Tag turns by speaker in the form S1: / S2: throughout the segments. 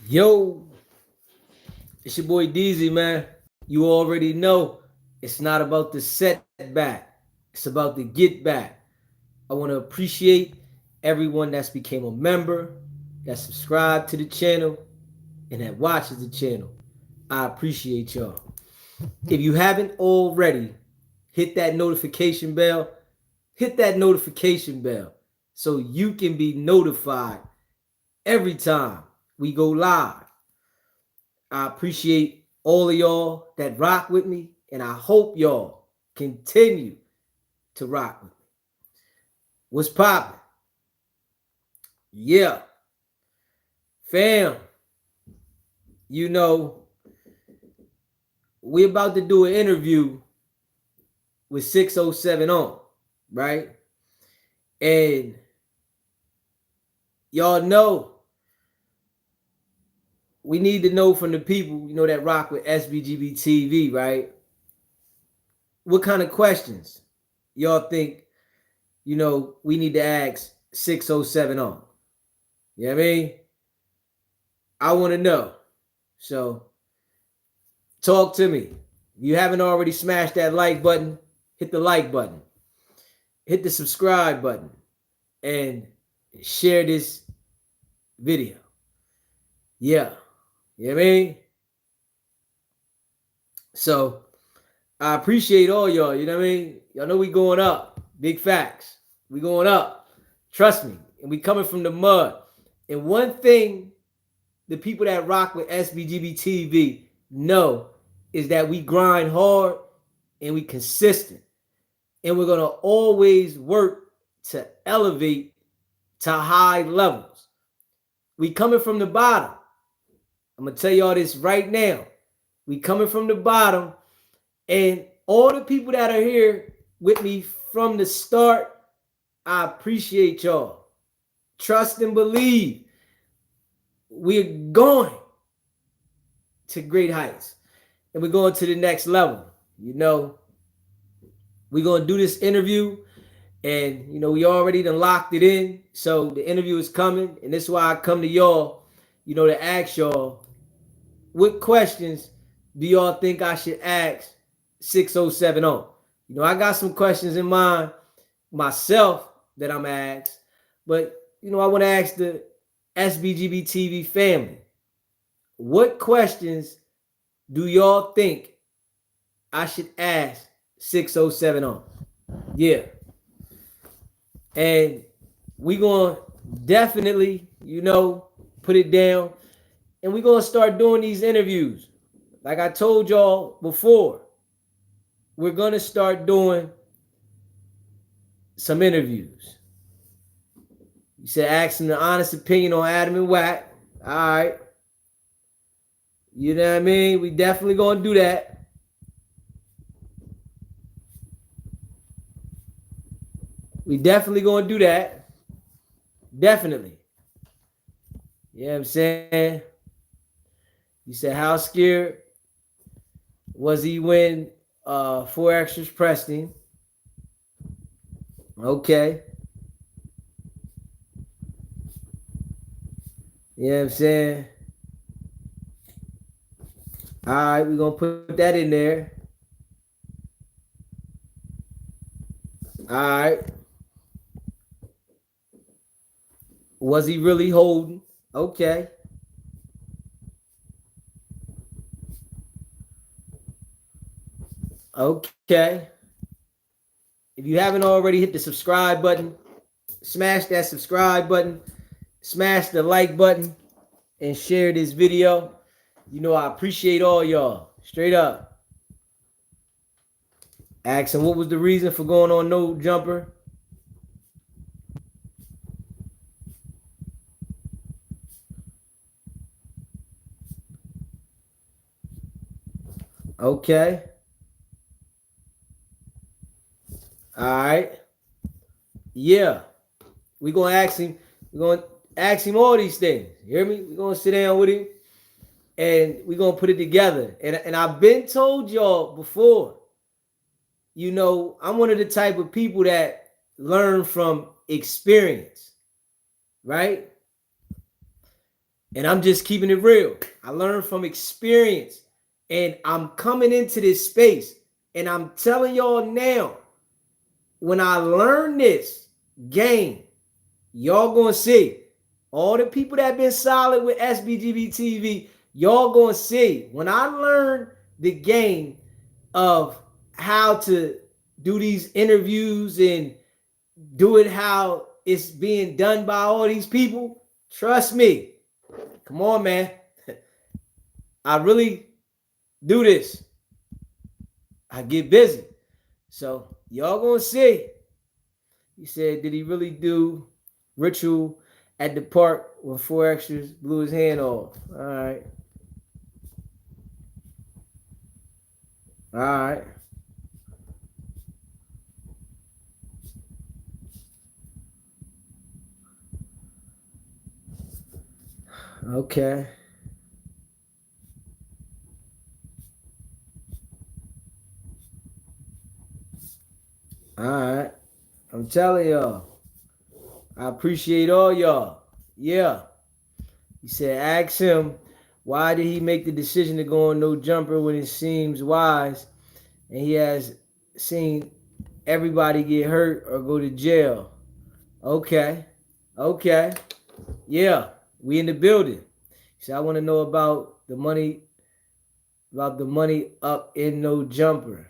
S1: Yo, it's your boy DZ, man. You already know it's not about the setback. It's about the get back. I want to appreciate everyone that's became a member, that subscribed to the channel, and that watches the channel. I appreciate y'all. If you haven't already, hit that notification bell. Hit that notification bell so you can be notified every time we go live. I appreciate all of y'all that rock with me, and I hope y'all continue to rock with me. What's poppin'? Yeah. Fam, you know, we're about to do an interview with 607 on, right? And y'all know we need to know from the people, that rock with SBGB TV, right? What kind of questions y'all think, we need to ask 607 on? You know what I mean? I want to know. So talk to me. If you haven't already smashed that like button, hit the like button. Hit the subscribe button and share this video. Yeah. You know what I mean? So I appreciate all y'all. You know what I mean? Y'all know we going up. Big facts. We going up. Trust me. And we coming from the mud. And one thing the people that rock with SBGB TV know is that we grind hard and we consistent. And we're going to always work to elevate to high levels. We coming from the bottom. I'm going to tell y'all this right now. We coming from the bottom, and all the people that are here with me from the start, I appreciate y'all. Trust and believe. We're going to great heights, and we're going to the next level. We're going to do this interview, and, we already done locked it in, so the interview is coming, and this is why I come to y'all, to ask y'all, what questions do y'all think I should ask 607 on? I got some questions in mind myself that I'm asked, but I want to ask the SBGB TV family, what questions do y'all think I should ask 607 on? Yeah. And we gonna definitely, put it down. And we're going to start doing these interviews. Like I told y'all before, we're going to start doing some interviews. You said asking the honest opinion on Adam and Wack. All right. You know what I mean? We definitely going to do that. We definitely going to do that. Definitely. You know what I'm saying? You said, how scared was he when 4 extras pressed him? Okay. You know what I'm saying? All right, we're going to put that in there. All right. Was he really holding? Okay. Okay. If you haven't already, hit the subscribe button. Smash that subscribe button. Smash the like button. And share this video. I appreciate all y'all. Straight up. Asking what was the reason for going on No Jumper? Okay. All right. Yeah. We're going to ask him. We're going to ask him all these things. You hear me? We're going to sit down with him and we're going to put it together. And I've been told y'all before, I'm one of the type of people that learn from experience, right? And I'm just keeping it real. I learned from experience. And I'm coming into this space. And I'm telling y'all now, when I learn this game, y'all gonna see. All the people that been solid with SBGB TV, y'all gonna see. When I learned the game of how to do these interviews and do it how it's being done by all these people, trust me. Come on, man. I really do this. I get busy. So y'all gonna see. He said, did he really do ritual at the park when 4 extras blew his hand off? All right. All right. Okay. All right. I'm telling y'all. I appreciate all y'all. Yeah. He said, ask him, why did he make the decision to go on no jumper when it seems wise and he has seen everybody get hurt or go to jail? Okay. Okay. Yeah. We in the building. He said, I want to know about the money up in no jumper.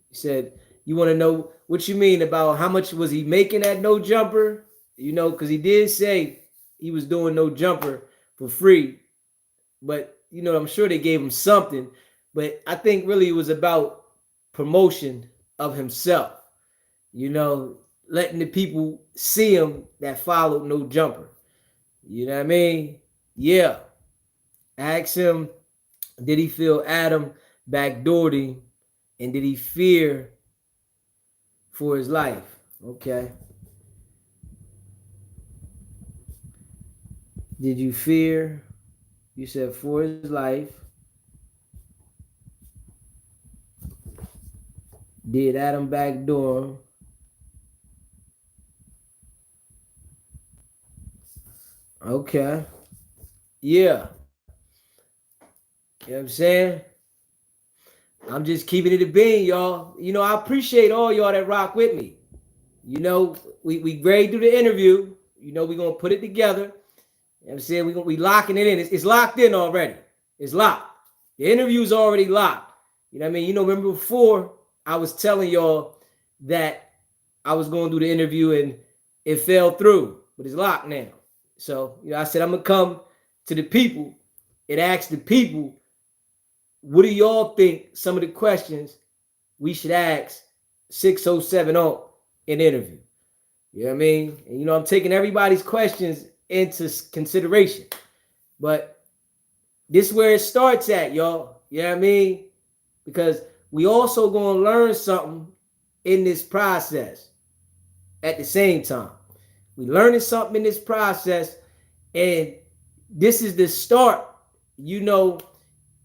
S1: He said, you want to know what you mean about how much was he making at no jumper? You know, because he did say he was doing no jumper for free, but you know, I'm sure they gave him something. But I think really it was about promotion of himself. You know, letting the people see him that followed no jumper. You know what I mean? Yeah. Ask him, did he feel Adam backdoored him, and did he fear for his life? Okay. Did you fear? You said for his life. Did Adam backdoor him? Okay. Yeah. You know what I'm saying? I'm just keeping it a bean, y'all. You know, I appreciate all y'all that rock with me. You know, we grade through the interview. You know, we're gonna put it together. You know what I'm saying? We locking it in. It's locked in already. It's locked. The interview's already locked. You know what I mean? You know, remember before I was telling y'all that I was going to do the interview and it fell through, but it's locked now. So, you know, I said I'm gonna come to the people and ask the people, what do y'all think some of the questions we should ask 607 on an interview? You know what I mean? And you know, I'm taking everybody's questions into consideration. But this is where it starts at, y'all. You know what I mean? Because we also gonna learn something in this process at the same time. We learning something in this process, and this is the start. You know,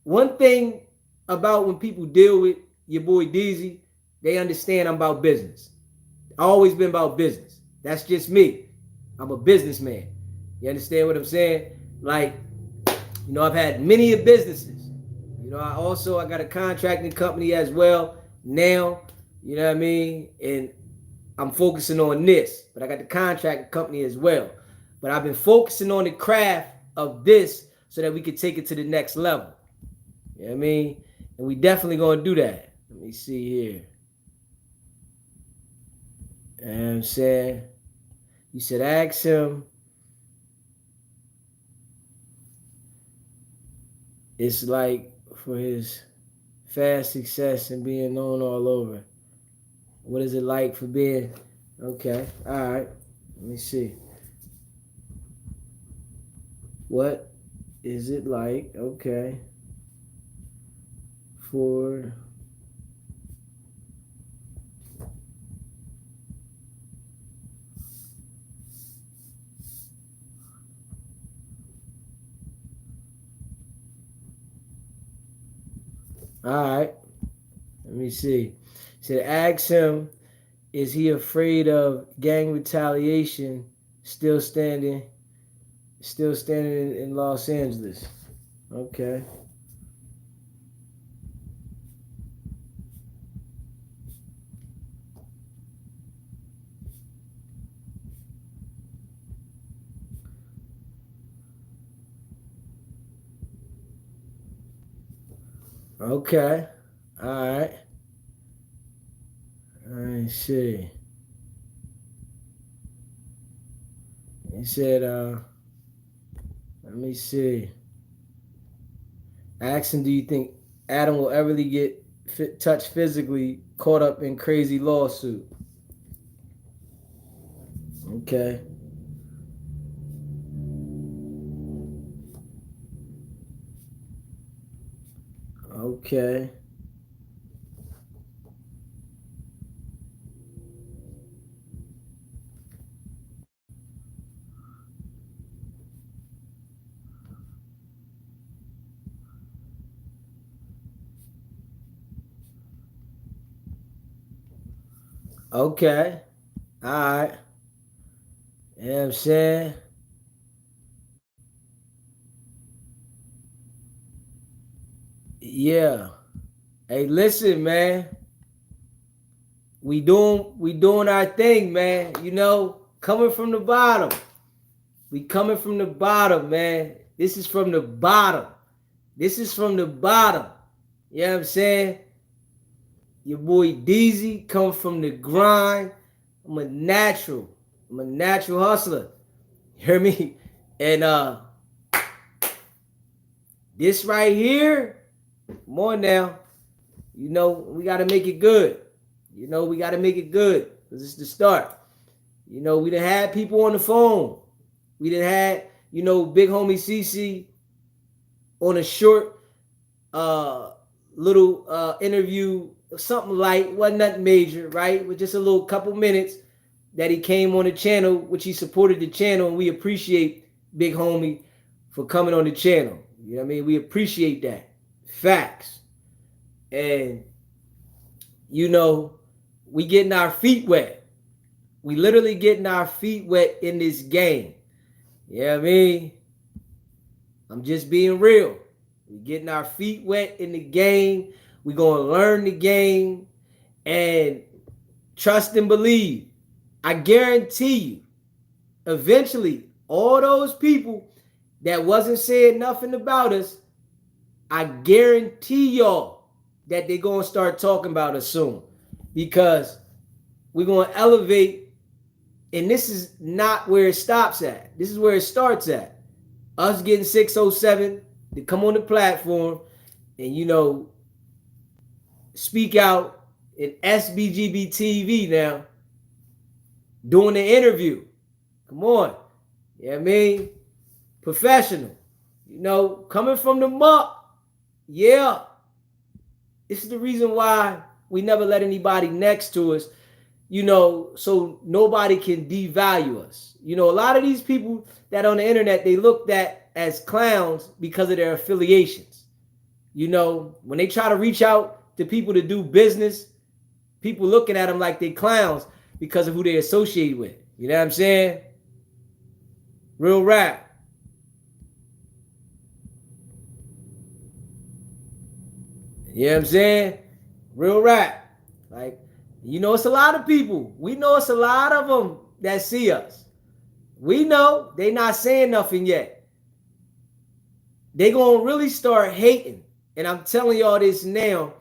S1: one thing about when people deal with your boy DZ, they understand I'm about business. I always been about business. That's just me. I'm a businessman. You understand what I'm saying? Like, you know, I've had many businesses. You know, I got a contracting company as well now. You know what I mean? And I'm focusing on this, but I got the contracting company as well. But I've been focusing on the craft of this so that we can take it to the next level. You know what I mean? And we definitely gonna do that. Let me see here. You know what I'm saying? You said ask him. It's like for his fast success and being known all over. What is it like for being okay? All right. Let me see. What is it like? Okay. For all right. Let me see. Said ask him, is he afraid of gang retaliation still standing Still standing in Los Angeles. Okay. Okay. All right. I see. He said, let me see. Asking, do you think Adam will ever get touched physically, caught up in crazy lawsuit? Okay. Okay. Okay. All right. You know what I'm saying? Yeah. Hey, listen, man. We doing our thing, man. You know, coming from the bottom. We coming from the bottom, man. This is from the bottom. This is from the bottom. You know what I'm saying? Your boy DZ come from the grind. I'm a natural. I'm a natural hustler. You hear me? And this right here, come on now. You know, we gotta make it good. You know, we gotta make it good. Because it's the start. You know, we done had people on the phone. We done had, you know, big homie CC on a short little interview, something light, wasn't nothing major, right? With just a little couple minutes that he came on the channel, which he supported the channel, and we appreciate big homie for coming on the channel. You know what I mean? We appreciate that. Facts. And you know, we getting our feet wet. We literally getting our feet wet in this game. You know what I mean? I'm just being real. We getting our feet wet in the game. We gonna learn the game and trust and believe. I guarantee you, eventually, all those people that wasn't saying nothing about us, I guarantee y'all that they're gonna start talking about us soon. Because we're gonna elevate, and this is not where it stops at. This is where it starts at. Us getting 607 to come on the platform and, you know, speak out in SBGB TV now, doing the interview. Come on. You know what I mean? Professional. You know, coming from the muck. Yeah. This is the reason why we never let anybody next to us, you know, so nobody can devalue us. You know, a lot of these people that on the internet, they looked at as clowns because of their affiliations. You know, when they try to reach out to people to do business, people looking at them like they clowns because of who they associate with. You know what I'm saying? Real rap. You know what I'm saying? Real rap. Like, you know, it's a lot of people. We know it's a lot of them that see us. We know they not saying nothing yet. They gonna really start hating. And I'm telling y'all this now,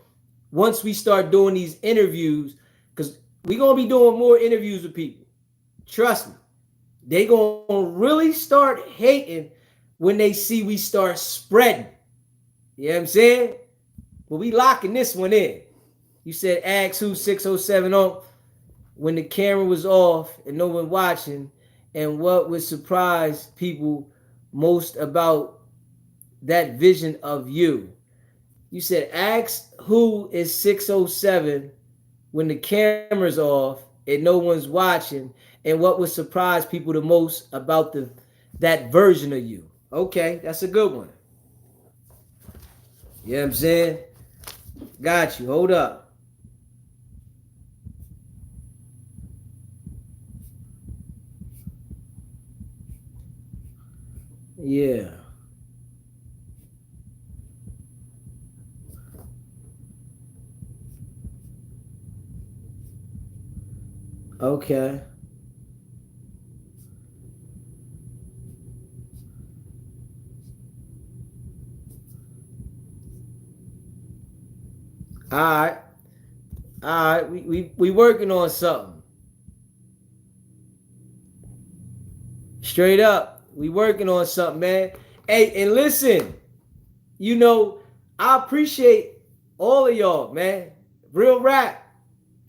S1: once we start doing these interviews, because we gonna be doing more interviews with people. Trust me. They gonna really start hating when they see we start spreading. You know what I'm saying? But we locking this one in. You said ask who 607 on when the camera was off and no one watching, and what would surprise people most about that vision of you. You said ask who is 607 when the camera's off and no one's watching, and what would surprise people the most about that version of you. Okay, that's a good one. You know what I'm saying? Got you. Hold up. Yeah. Okay. All right. All right. We working on something. Straight up. We working on something, man. Hey, and listen, you know, I appreciate all of y'all, man. Real rap.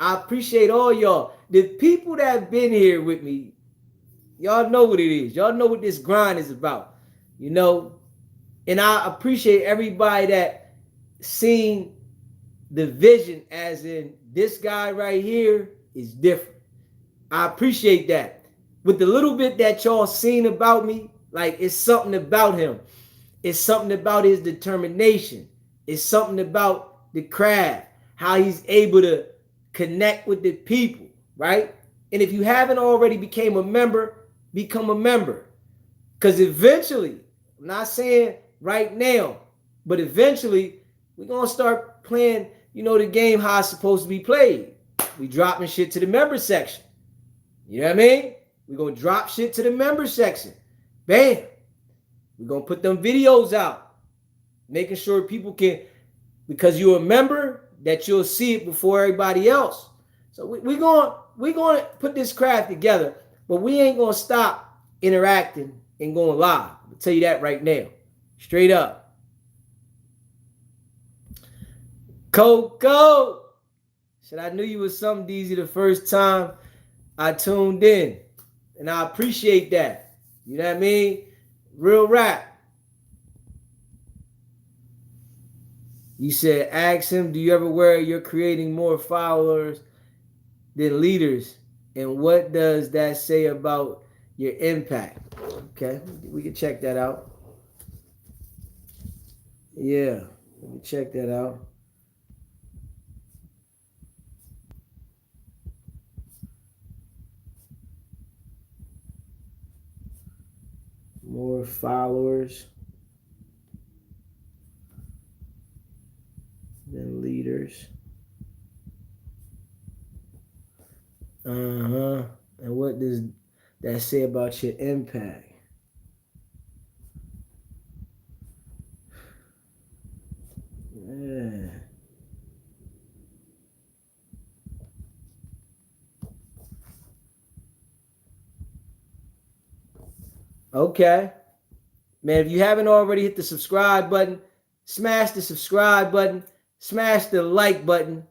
S1: I appreciate all y'all. The people that have been here with me, y'all know what it is. Y'all know what this grind is about. You know, and I appreciate everybody that seen the vision, as in this guy right here is different. I appreciate that. With the little bit that y'all seen about me, like it's something about him. It's something about his determination. It's something about the craft, how he's able to connect with the people, right? And if you haven't already became a member, become a member. Because eventually, I'm not saying right now, but eventually we're going to start playing, you know, the game how it's supposed to be played. We dropping shit to the member section. You know what I mean? We're going to drop shit to the member section. Bam. We're going to put them videos out. Making sure people can, because you're a member, that you'll see it before everybody else. So we're going to put this craft together, but we ain't going to stop interacting and going live. I'll tell you that right now. Straight up. Coco. Said I knew you was something, DZ, the first time I tuned in. And I appreciate that. You know what I mean? Real rap. You said, ask him, do you ever worry you're creating more followers than leaders? And what does that say about your impact? Okay, we can check that out. Yeah, let me check that out. More followers than leaders. And what does that say about your impact? Yeah. Okay. Man, if you haven't already hit the subscribe button, smash the subscribe button, smash the like button,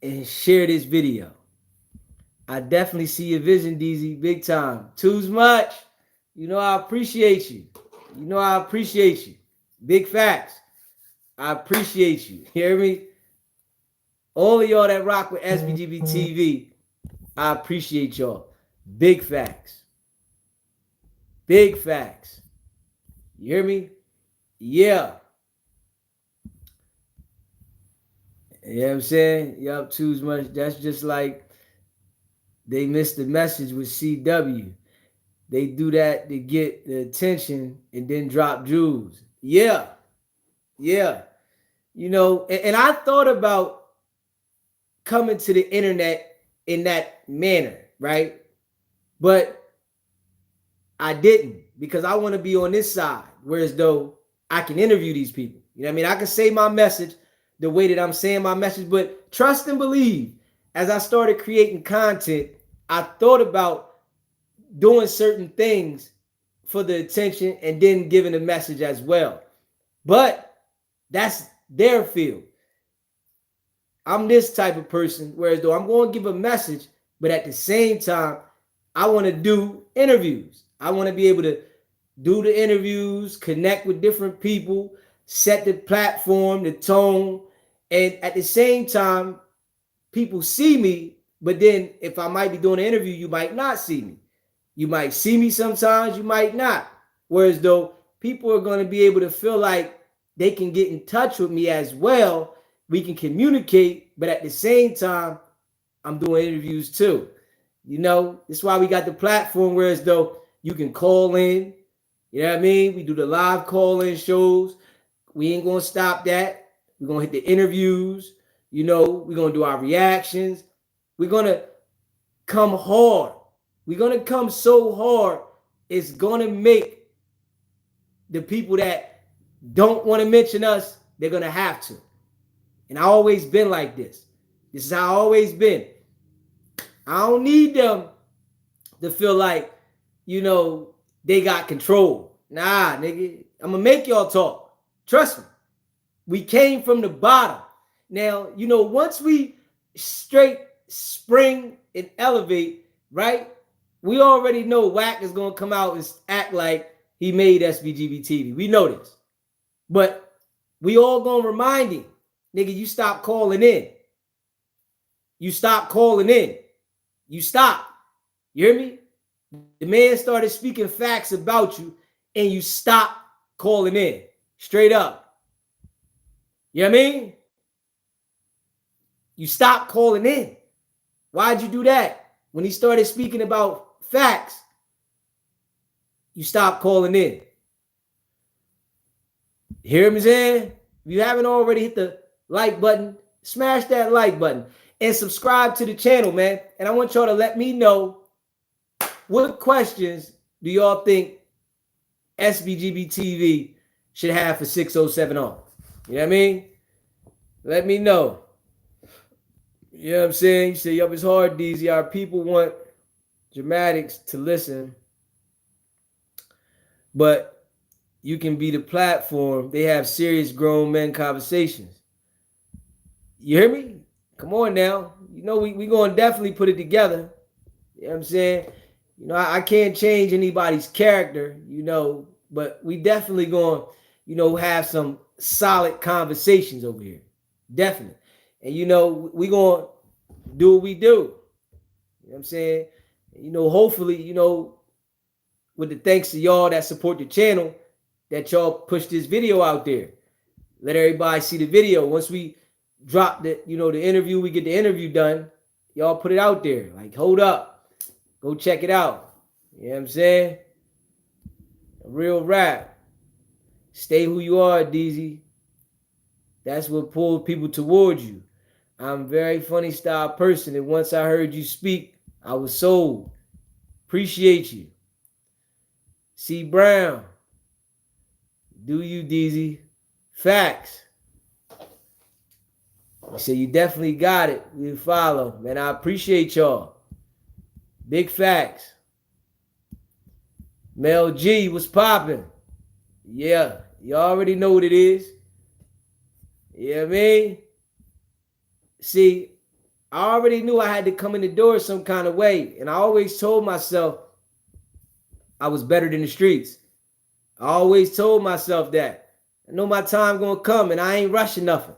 S1: and share this video. I definitely see your vision, DZ, big time. Too much. You know I appreciate you. You know I appreciate you. Big facts. I appreciate you. Hear me? All of y'all that rock with SBGB TV, I appreciate y'all. Big facts. Big facts. You hear me? Yeah. You know what I'm saying? Yup, too much. That's just like they missed the message with CW. They do that to get the attention and then drop jewels. Yeah. Yeah. You know, and I thought about coming to the internet in that manner, right? But I didn't, because I want to be on this side, whereas though I can interview these people. You know what I mean? I can say my message the way that I'm saying my message, but trust and believe, as I started creating content, I thought about doing certain things for the attention and then giving a message as well. But that's their field. I'm this type of person, whereas though I'm going to give a message, but at the same time, I want to do interviews. I want to be able to do the interviews, connect with different people, set the platform, the tone, and at the same time, people see me, but then if I might be doing an interview, you might not see me. You might see me sometimes, you might not. Whereas though people are going to be able to feel like they can get in touch with me as well. We can communicate, but at the same time, I'm doing interviews too. You know, that's why we got the platform, whereas though you can call in, You know what I mean? We do the live call-in shows. We ain't gonna stop that. We're gonna hit the interviews. You know, we're gonna do our reactions. We're gonna come hard. We're gonna come so hard, it's gonna make the people that don't want to mention us, they're gonna have to. And I always been like this. This is how I always been. I don't need them to feel like, you know, they got control. Nah, nigga, I'm gonna make y'all talk. Trust me. We came from the bottom. Now, you know, once we straight spring and elevate, right? We already know Wack is gonna come out and act like he made SBGB TV. We know this. But we all gonna remind him, nigga, you stop calling in. You stop calling in. You stop. You hear me? The man started speaking facts about you and you stop calling in. Straight up. You know what I mean? You stop calling in. Why'd you do that? When he started speaking about facts, you stop calling in. Hear me saying? If you haven't already hit the like button, smash that like button and subscribe to the channel, man. And I want y'all to let me know, what questions do y'all think SBGB TV should have for 607 on? You know what I mean? Let me know. You know what I'm saying? You say, yup, it's hard, DZ. Our people want dramatics to listen, but you can be the platform. They have serious grown men conversations. You hear me? Come on now. You know, we going to definitely put it together. You know what I'm saying? You know, I can't change anybody's character, you know, but we definitely going to, you know, have some solid conversations over here. Definitely. And, you know, we going to do what we do. You know what I'm saying? You know, hopefully, you know, with the thanks to y'all that support the channel, that y'all push this video out there. Let everybody see the video. Once we drop the, you know, the interview, we get the interview done, y'all put it out there. Like, hold up. Go check it out. You know what I'm saying? A real rap. Stay who you are, DZ. That's what pulls people towards you. I'm a very funny style person, and once I heard you speak, I was sold. Appreciate you. C. Brown. Do you, DZ? Facts. You say you definitely got it. We follow. Man, I appreciate y'all. Big facts. Mel G, what's popping? Yeah, you already know what it is. You know what I mean? See, I already knew I had to come in the door some kind of way. And I always told myself I was better than the streets. I always told myself that. I know my time gonna come and I ain't rushing nothing.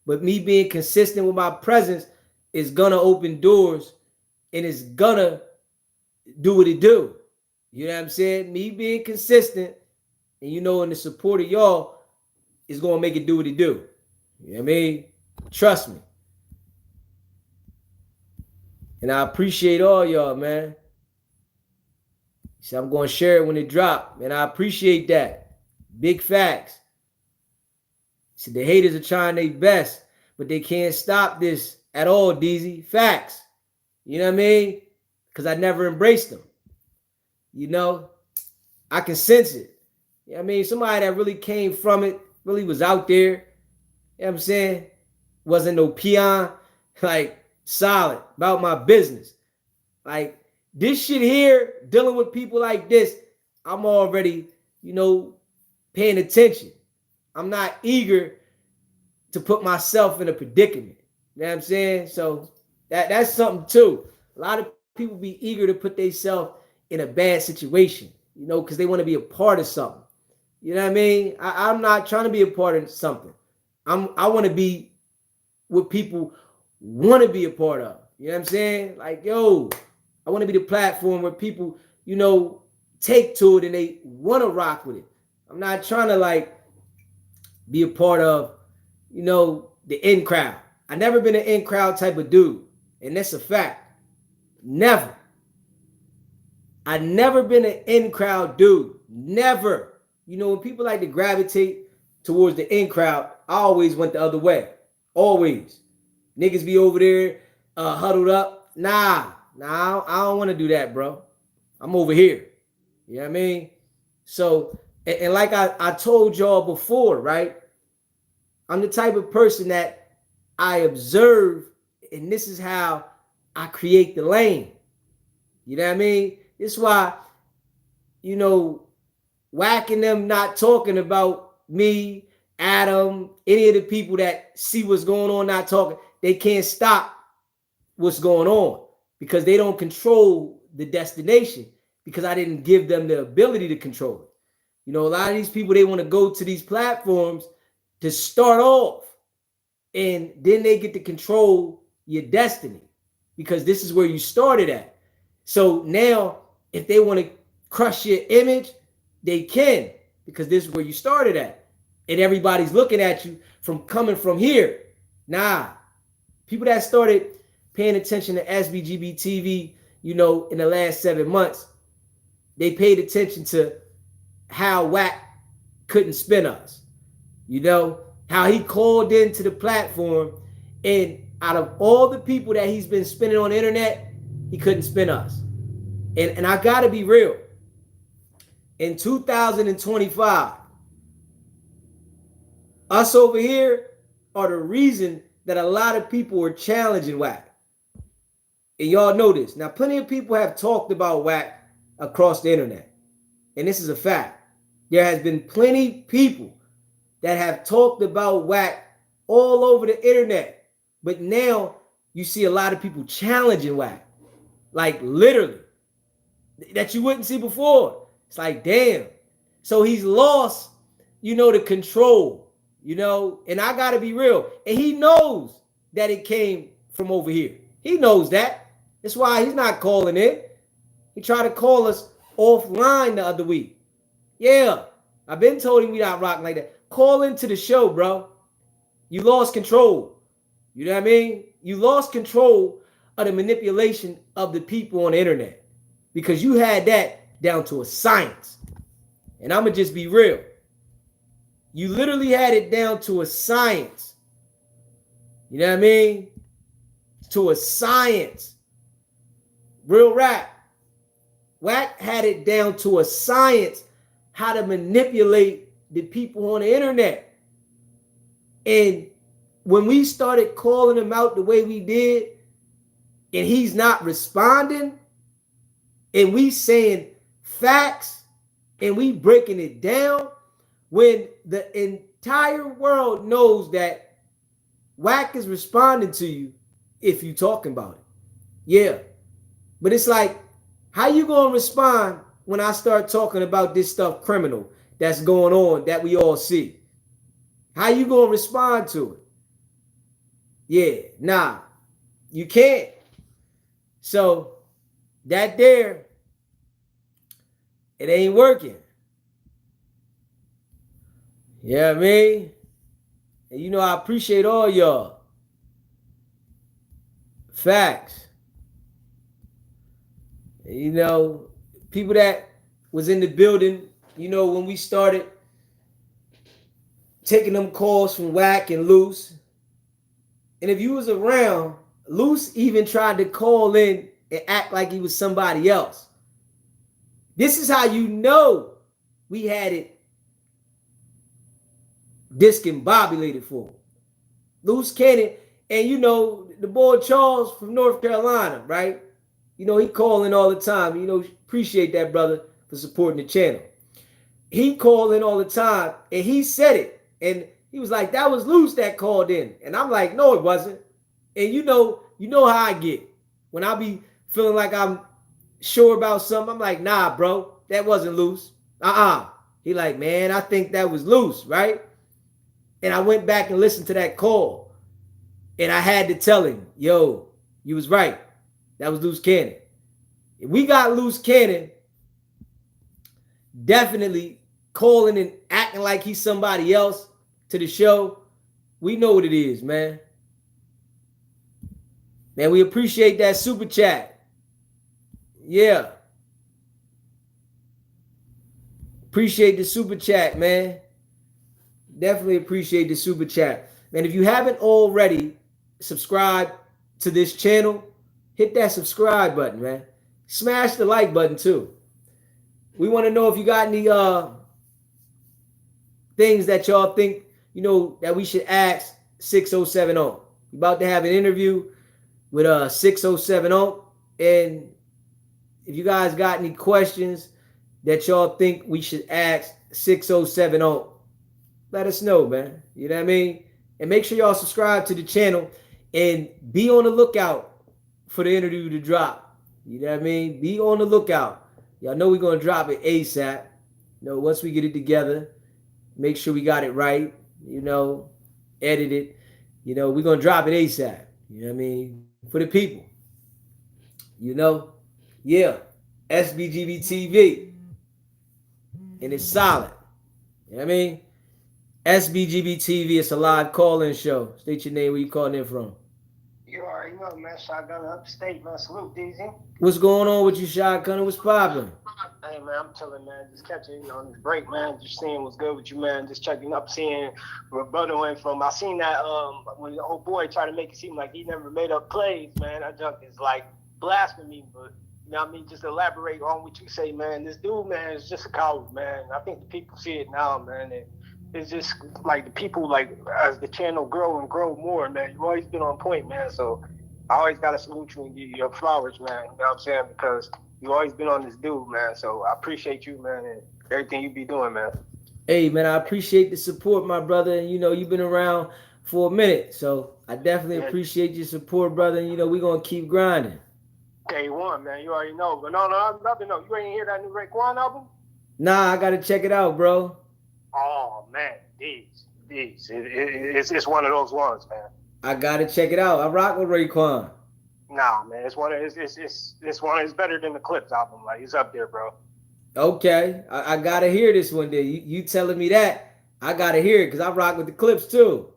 S1: But me being consistent with my presence is gonna open doors and it's gonna do what it do. You know what I'm saying? Me being consistent and, you know, and the support of y'all is gonna make it do what it do. You know what I mean? Trust me. And I appreciate all y'all, man. So I'm going to share it when it drop. And I appreciate that. Big facts. See, the haters are trying their best, but they can't stop this at all, DZ. Facts. You know what I mean? Because I never embraced them. You know? I can sense it. You know what I mean? Somebody that really came from it, really was out there. You know what I'm saying? Wasn't no peon. Like, solid about my business. Like, this shit here, dealing with people like this, I'm already, you know, paying attention. I'm not eager to put myself in a predicament. You know what I'm saying? So that's something too. A lot of people be eager to put themselves in a bad situation, you know, because they want to be a part of something. You know what I mean? I'm not trying to be a part of something. I want to be what people want to be a part of. You know what I'm saying? Like, yo, I want to be the platform where people, you know, take to it and they want to rock with it. I'm not trying to, like, be a part of, you know, the in crowd. I never been an in crowd type of dude. And that's a fact. Never. I never been an in crowd dude. Never. You know, when people like to gravitate towards the in crowd, I always went the other way. Always. Niggas be over there huddled up. Nah, I don't want to do that, bro. I'm over here. You know what I mean? So, and like I told y'all before, right? I'm the type of person that I observe, and this is how I create the lane. You know what I mean? This is why, you know, whacking them not talking about me, Adam, any of the people that see what's going on, not talking, they can't stop what's going on because they don't control the destination because I didn't give them the ability to control it. You know, a lot of these people, they want to go to these platforms to start off, and then they get to control your destiny because this is where you started at. So now, if they want to crush your image, they can, because this is where you started at. And everybody's looking at you from coming from here. Nah, people that started paying attention to SBGB TV, you know, in the last 7 months, they paid attention to how Wack couldn't spin us. You know, how he called into the platform, and out of all the people that he's been spinning on the internet, he couldn't spin us. And I gotta be real. In 2025, us over here are the reason that a lot of people are challenging Wack. And y'all know this. Now, plenty of people have talked about Wack across the internet. And this is a fact. There has been plenty people that have talked about Wack all over the internet. But now you see a lot of people challenging Wack. Like literally. That you wouldn't see before. It's like, damn. So he's lost, you know, the control, you know, and I got to be real. And he knows that it came from over here. He knows that. That's why he's not calling it. He tried to call us offline the other week. Yeah, I've been told him we not rocking like that. Call into the show, bro. You lost control. You know what I mean? You lost control of the manipulation of the people on the internet because you had that down to a science. And I'm going to just be real. You literally had it down to a science. You know what I mean? To a science. Real rap. Wack had it down to a science how to manipulate the people on the internet. And when we started calling him out the way we did, and he's not responding, and we saying facts, and we breaking it down, when the entire world knows that Wack is responding to you if you talking about it. Yeah. But it's like, how you going to respond when I start talking about this stuff criminal that's going on that we all see? How you going to respond to it? Yeah, nah, you can't. So that there, it ain't working. Yeah, I mean, and you know, I appreciate all y'all. Facts. You know, people that was in the building, you know, when we started taking them calls from Wack and Loose. And if you was around, Loose even tried to call in and act like he was somebody else. This is how you know we had it discombobulated for him. Loose Cannon, and you know, the boy Charles from North Carolina, right? You know, he calling all the time. You know, appreciate that, brother, for supporting the channel. He calling all the time, and he said it. And he was like, that was Loose that called in. And I'm like, no, it wasn't. And you know how I get. When I be feeling like I'm sure about something, I'm like, nah, bro, that wasn't Loose. He like, man, I think that was Loose, right? And I went back and listened to that call. And I had to tell him, yo, you was right. That was Loose Cannon. If we got Loose Cannon definitely calling and acting like he's somebody else to the show, we know what it is, man. Man, we appreciate that super chat. Yeah. Appreciate the super chat, man. Definitely appreciate the super chat. And if you haven't already subscribed to this channel, hit that subscribe button, man. Smash the like button too. We want to know if you got any things that y'all think, that we should ask 6070. We're about to have an interview with 6070. And if you guys got any questions that y'all think we should ask 6070, let us know, man. You know what I mean? And make sure y'all subscribe to the channel and be on the lookout for the interview to drop. You know what I mean? Be on the lookout. Y'all know we're going to drop it ASAP. Once we get it together, make sure we got it right, edit it. We're going to drop it ASAP. You know what I mean? For the people. Yeah. SBGB TV. And it's solid. You know what I mean? SBGB TV, it's a live call-in show. State your name, where you calling in from.
S2: You already know, man. Shotgun upstate, man. Salute, DZ.
S1: What's going on with you, Shotgun? What's popping?
S2: Hey, man, I'm chilling, man. Just catching on this break, man. Just seeing what's good with you, man. Just checking up, seeing where brother went from. I seen that when the old boy tried to make it seem like he never made up plays, man. That junk is like blasphemy, but just elaborate on what you say, man. This dude, man, is just a coward, man. I think the people see it now, man. It's just like the people, like, as the channel grow and grow more, man, you've always been on point, man. So I always got to salute you and give you your flowers, man. You know what I'm saying? Because you've always been on this dude, man. So I appreciate you, man, and everything you be doing, man.
S1: Hey, man, I appreciate the support, my brother. And, you've been around for a minute. So I definitely appreciate your support, brother. And, we're going to keep grinding.
S2: K1, man. You already know. But no, you ain't hear that new Raekwon album?
S1: Nah, I got to check it out, bro.
S2: Oh, man. It's one of those ones, man.
S1: I got to check it out. I rock with Raekwon.
S2: Nah, man. It's better than the Clips album. Like, it's up there, bro.
S1: Okay. I got to hear this one day. You telling me that, I got to hear it because I rock with the Clips too.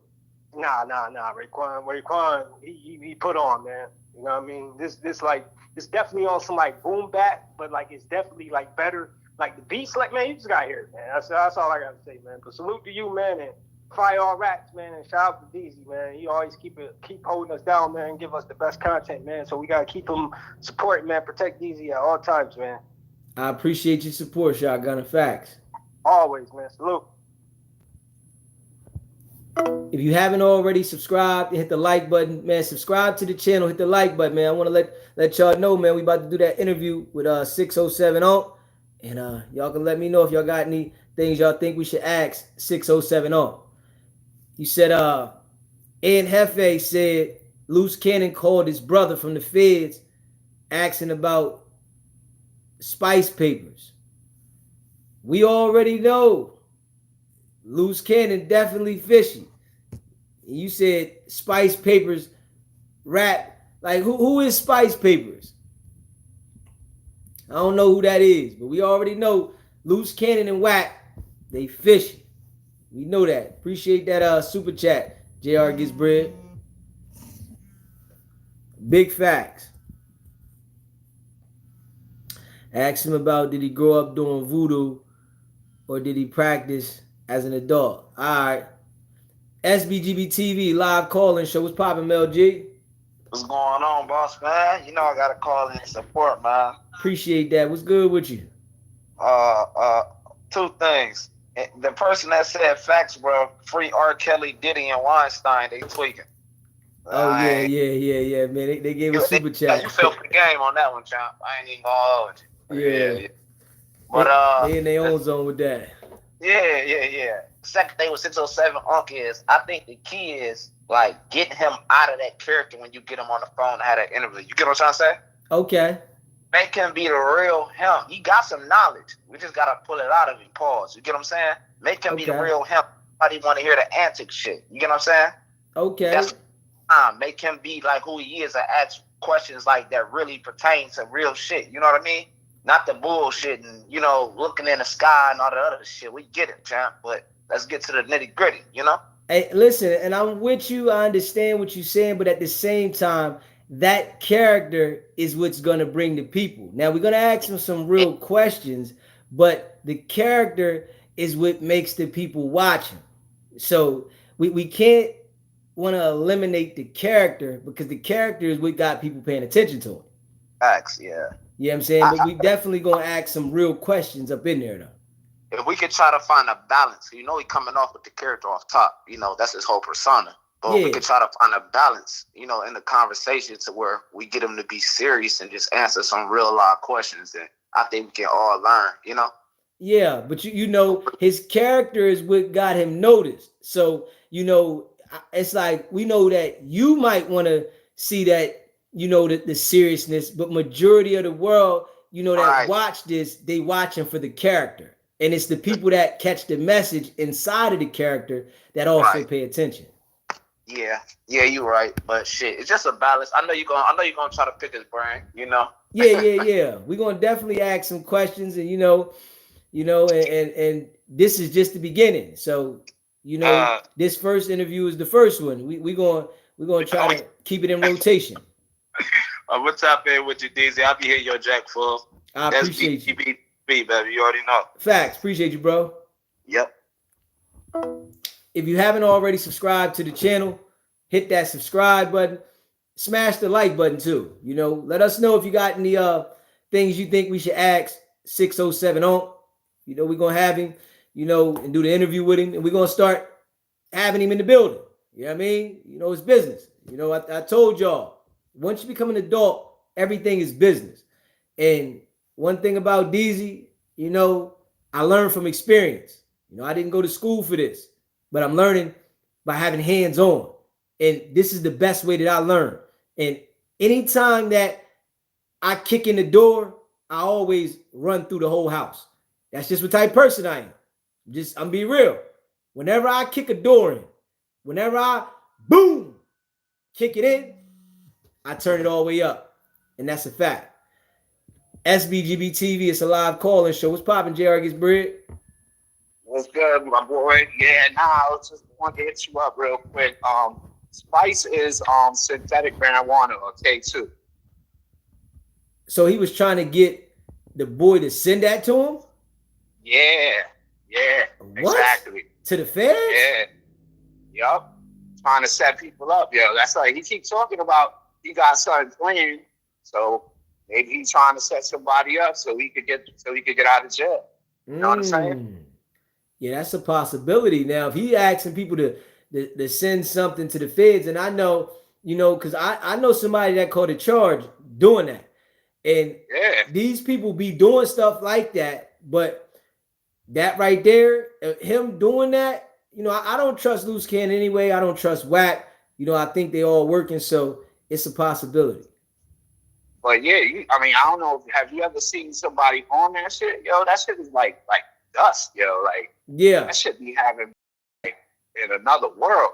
S2: Nah. Raekwon, he put on, man. You know what I mean? This like, it's definitely on some like boom bap, but like it's definitely like better. Like the beats, like, man, you just got here, man. That's all I gotta say, man. But salute to you, man, and fire all rats, man, and shout out to DZ, man. You always keep holding us down, man, and give us the best content, man. So we gotta keep them supporting, man. Protect DZ at all times, man.
S1: I appreciate your support, Shotgun of Facts.
S2: Always, man. Salute.
S1: If you haven't already subscribed, hit the like button, man. Subscribe to the channel, hit the like button, man. I want to let y'all know, man, we about to do that interview with 6070. And y'all can let me know if y'all got any things y'all think we should ask 6070. You said Ed Hefe said Loose Cannon called his brother from the feds asking about spice papers. We already know Loose Cannon definitely fishy. You said Spice Papers rap. Like, who is Spice Papers? I don't know who that is, but we already know Loose Cannon and Wack, they fishy. We know that. Appreciate that super chat. JR gets bread. Big facts. Ask him about, did he grow up doing voodoo or did he practice as an adult? All right. SBGB TV live calling show. What's poppin', Mel G?
S3: What's going on, boss man? I gotta call in support, man.
S1: Appreciate that. What's good with you?
S3: Two things. The person that said facts were free R. Kelly, Diddy, and Weinstein. They tweaking.
S1: Oh yeah, man. They gave a super chat.
S3: You fell for the game on that one, champ. I ain't even gonna hold you.
S1: Yeah.
S3: But
S1: they in their own zone with that.
S3: Yeah. Second thing with 607 Unc is, I think the key is like getting him out of that character when you get him on the phone and have that interview. You get what I'm trying to say?
S1: Okay.
S3: Make him be the real him. He got some knowledge. We just gotta pull it out of him. Pause. You get what I'm saying? Make him be the real him. Nobody want to hear the antic shit. You get what I'm saying?
S1: Okay.
S3: That's make him be like who he is and ask questions like that really pertain to real shit. You know what I mean? Not the bullshit and looking in the sky and all the other shit. We get it, champ. But let's get to the nitty gritty.
S1: Hey, listen, and I'm with you. I understand what you're saying, but at the same time, that character is what's going to bring the people. Now, we're going to ask him some real questions, but the character is what makes the people watch him. So we can't want to eliminate the character because the character is what got people paying attention to him.
S3: Facts, yeah.
S1: You know what I'm saying? But we definitely gonna ask some real questions up in there though.
S3: If we could try to find a balance, he coming off with the character off top, that's his whole persona. But we could try to find a balance, in the conversation to where we get him to be serious and just answer some real live questions that I think we can all learn,
S1: Yeah, but his character is what got him noticed. So, it's like we know that you might want to see that, the seriousness, but majority of the world, that watch this, they watching for the character. And it's the people that catch the message inside of the character that also pay attention.
S3: Yeah, you're right. But shit, it's just a balance. I know you're gonna try to pick his brain,
S1: Yeah. We're gonna definitely ask some questions, and and this is just the beginning. So, this first interview is the first one. We're gonna try to keep it in rotation.
S3: I'm gonna tap in with you, DZ. I'll be hitting your jack full.
S1: I appreciate you.
S3: SBGB, baby. You already know.
S1: Facts. Appreciate you, bro.
S3: Yep.
S1: If you haven't already subscribed to the channel, hit that subscribe button. Smash the like button too. Let us know if you got any things you think we should ask 607 on. We're gonna have him, and do the interview with him, and we're gonna start having him in the building. You know what I mean? It's business. I told y'all, once you become an adult, everything is business. And one thing about DZ, I learned from experience. I didn't go to school for this, but I'm learning by having hands-on. And this is the best way that I learn. And anytime that I kick in the door, I always run through the whole house. That's just what type of person I am. I'm being real. Whenever I kick a door in, whenever I, boom, kick it in, I turn it all the way up. And that's a fact. SBGB TV, it's a live call-in show. What's poppin', JR Gets Bread?
S3: What's good, my boy? Yeah, I just want to hit you up real quick. Spice is synthetic marijuana, or K2.
S1: So he was trying to get the boy to send that to him?
S3: Yeah,
S1: what?
S3: Exactly.
S1: To the feds?
S3: Yeah, yup. Trying to set people up, That's like he keeps talking about he got something planned, so maybe he's trying to set somebody up so he could get out of jail. You know what I'm saying?
S1: Yeah, that's a possibility. Now, if he asking people to send something to the feds, and I know, because I know somebody that caught a charge doing that. And these people be doing stuff like that, but that right there, him doing that, I don't trust Loose Cannon anyway. I don't trust Whack. I think they all working, so it's a possibility.
S3: But yeah, I don't know. Have you ever seen somebody on that shit? That shit is like dust, that shit be having in another world,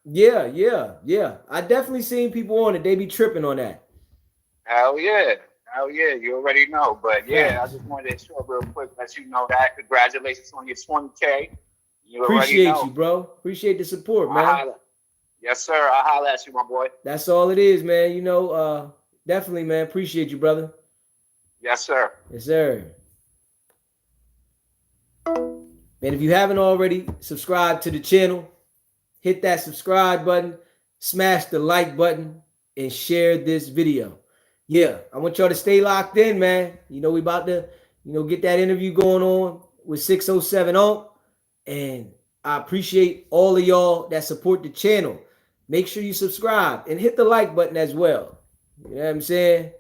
S1: Yeah. I definitely seen people on it. They be tripping on that.
S3: Hell yeah. You already know. But yeah, I just wanted to show real quick, let you know that. Congratulations on your 20K. You
S1: appreciate you, bro. Appreciate the support, man.
S3: Yes, sir. I'll holler at you, my boy.
S1: That's all it is, man. Definitely, man. Appreciate you, brother.
S3: Yes, sir.
S1: Yes, sir. And if you haven't already subscribed to the channel, hit that subscribe button, smash the like button, and share this video. Yeah, I want y'all to stay locked in, man. We about to, get that interview going on with 607 on. And I appreciate all of y'all that support the channel. Make sure you subscribe and hit the like button as well. You know what I'm saying?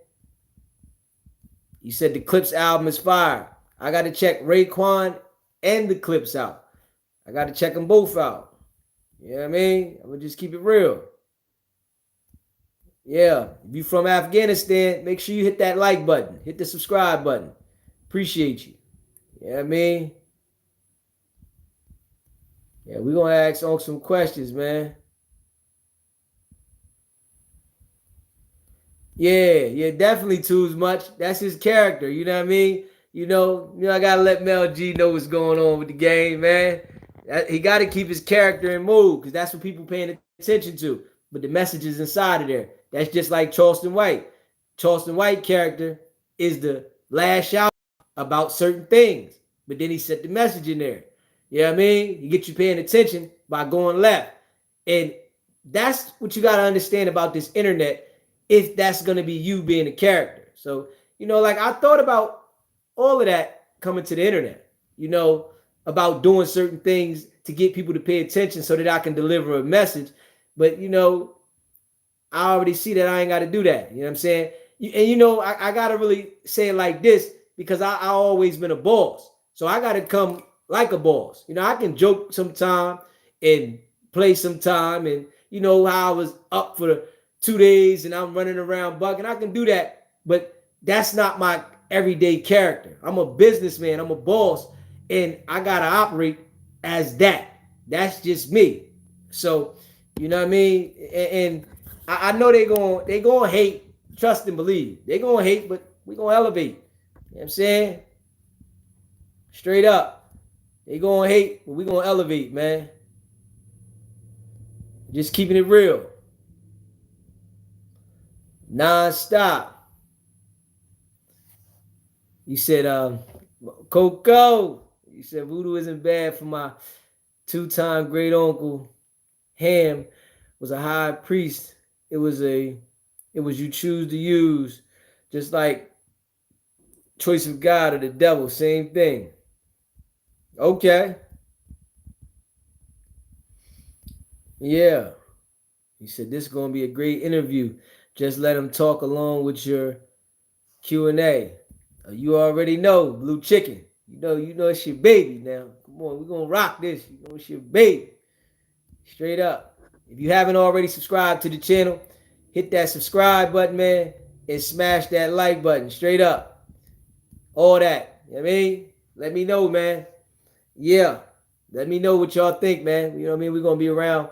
S1: You said the Clips album is fire. I got to check Raekwon and the Clips out. I got to check them both out. You know what I mean? I'm going to just keep it real. Yeah, if you from Afghanistan, make sure you hit that like button. Hit the subscribe button. Appreciate you. You know what I mean? Yeah, we're going to ask on some questions, man. Yeah, definitely too much. That's his character. You know what I mean? I got to let Mel G know what's going on with the game, man. He got to keep his character in mood because that's what people paying attention to. But the message is inside of there. That's just like Charleston White. Charleston White character is the lash out about certain things. but then he set the message in there. You know what I mean? He get you paying attention by going left. And that's what you got to understand about this internet, if that's going to be you being a character. So, you know, like I thought about all of that coming to the internet, you know, about doing certain things to get people to pay attention so that I can deliver a message. But, you know, I already see that I ain't got to do that. You know what I'm saying? And, you know, I got to really say it like this because I always been a boss. So I got to come like a boss. You know, I can joke sometime and play sometime, and you know how I was up for 2 days and I'm running around bugging. I can do that, but that's not my everyday character. I'm a businessman. I'm a boss, and I gotta operate as that. That's just me. So, you know what I mean? And I know they gonna hate. Trust and believe. They gonna hate, but we gonna elevate. You know what I'm saying? Straight up. They gonna hate, but we gonna elevate, man. Just keeping it real. Non-stop. You said, Coco. You said voodoo isn't bad for my 2-time great uncle. Ham was a high priest. It was you choose to use, just like choice of God or the devil, same thing. Okay. Yeah. He said this is going to be a great interview. Just let him talk along with your Q&A. You already know, Blue Chicken. You know it's your baby now. Come on, we're going to rock this. You know it's your baby. Straight up. If you haven't already subscribed to the channel, hit that subscribe button, man, and smash that like button. Straight up. All that. You know what I mean? Let me know, man. Yeah. Let me know what y'all think, man. You know what I mean? We're going to be around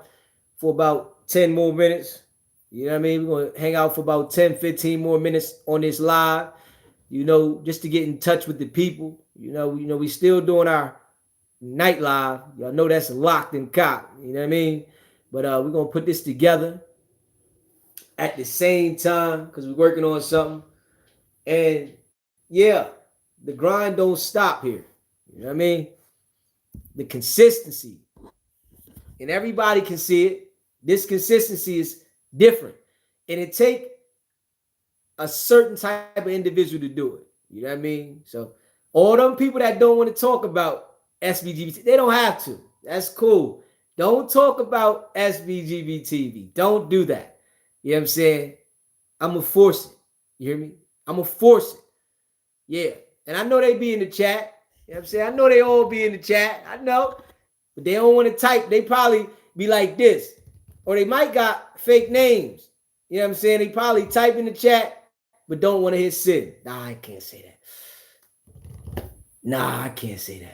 S1: for about 10 more minutes. You know what I mean? We're going to hang out for about 10, 15 more minutes on this live, you know, just to get in touch with the people. You know, we still doing our night live. Y'all know that's locked and cocked. You know what I mean? But we're going to put this together at the same time because we're working on something. And yeah, the grind don't stop here. You know what I mean? The consistency. And everybody can see it. This consistency is different. And it take a certain type of individual to do it. You know what I mean? So all them people that don't want to talk about SBGB, they don't have to. That's cool. Don't talk about SBGB TV. Don't do that. You know what I'm saying? I'm going to force it. You hear me? I'm going to force it. Yeah. And I know they be in the chat. You know what I'm saying? I know they all be in the chat. I know. But they don't want to type. They probably be like this. Or they might got fake names. You know what I'm saying? They probably type in the chat, but don't want to hit send. Nah, I can't say that. Nah, I can't say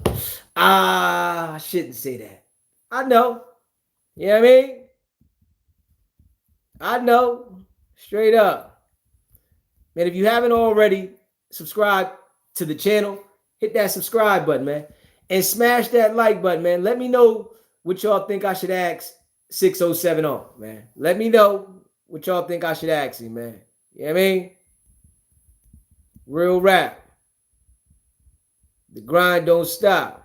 S1: that. I shouldn't say that. I know. You know what I mean? I know. Straight up. Man, if you haven't already subscribed to the channel, hit that subscribe button, man. And smash that like button, man. Let me know what y'all think I should ask 607 on, man. Let me know what y'all think I should ask him, man. You know what I mean? Real rap. The grind don't stop.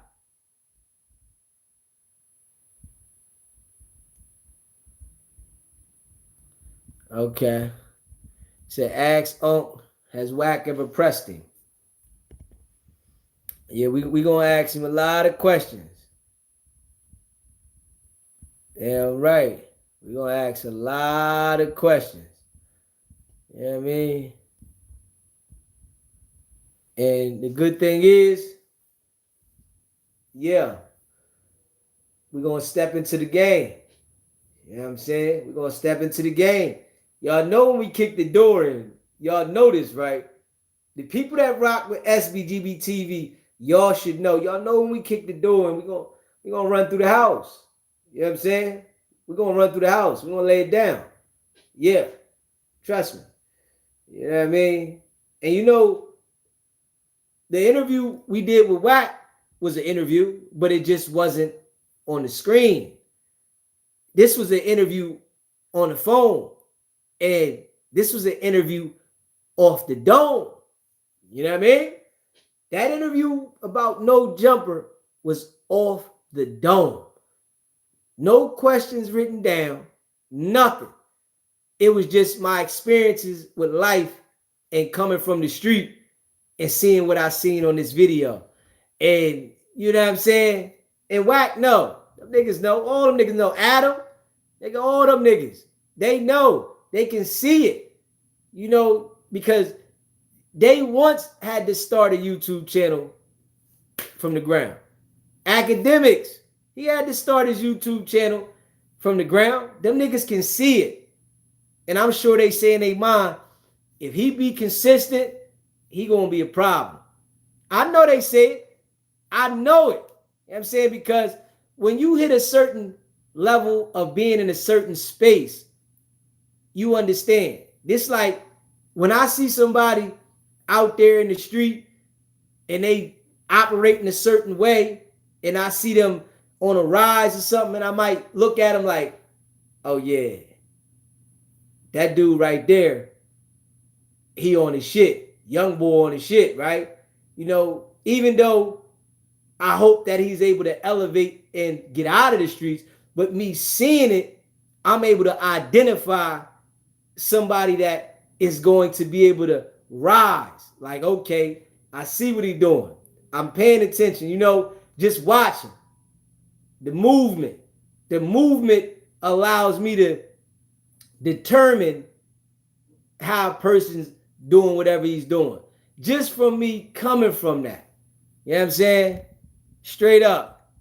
S1: Okay. Said, ask Unc, has Wack ever pressed him? Yeah, we going to ask him a lot of questions. Yeah, right. We're going to ask a lot of questions. You know what I mean? And the good thing is, yeah, we're going to step into the game. You know what I'm saying? We're going to step into the game. Y'all know when we kick the door in, y'all know this, right? The people that rock with SBGB TV, y'all should know. Y'all know when we kick the door and we're gonna run through the house. You know what I'm saying? We're going to run through the house. We're going to lay it down. Yeah. Trust me. You know what I mean? And you know, the interview we did with Wack was an interview, but it just wasn't on the screen. This was an interview on the phone. And this was an interview off the dome. You know what I mean? That interview about no jumper was off the dome. No questions written down, nothing. It was just my experiences with life and coming from the street and seeing what I seen on this video. And you know what I'm saying? And Wack, no. Them niggas know. All them niggas know. Adam, nigga, all them niggas. They know. They can see it. You know, because they once had to start a YouTube channel from the ground. Academics, he had to start his YouTube channel from the ground. Them niggas can see it. And I'm sure they say in their mind, if he be consistent, he gonna be a problem. I know they say it. I know it. You know what I'm saying? Because when you hit a certain level of being in a certain space, you understand. This like when I see somebody out there in the street and they operate in a certain way and I see them on a rise or something and I might look at them like, oh yeah, that dude right there, he on his shit, young boy on his shit, right? You know, even though I hope that he's able to elevate and get out of the streets, but me seeing it, I'm able to identify somebody that is going to be able to rise. Like, okay, I see what he's doing. I'm paying attention, you know, just watching the movement. The movement allows me to determine how a person's doing whatever he's doing. Just from me coming from that. You know what I'm saying? Straight up.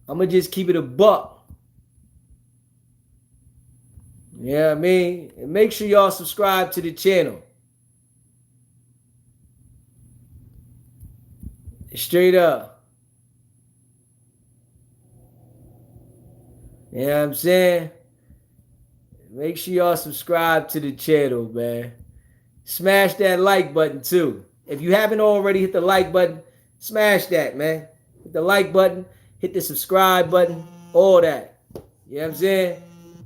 S1: I'm going to just keep it a buck. Yeah, I mean, and make sure y'all subscribe to the channel. Straight up. You know what I'm saying? Make sure y'all subscribe to the channel, man. Smash that like button too. If you haven't already hit the like button, smash that, man. Hit the like button, hit the subscribe button, all that. You know what I'm saying?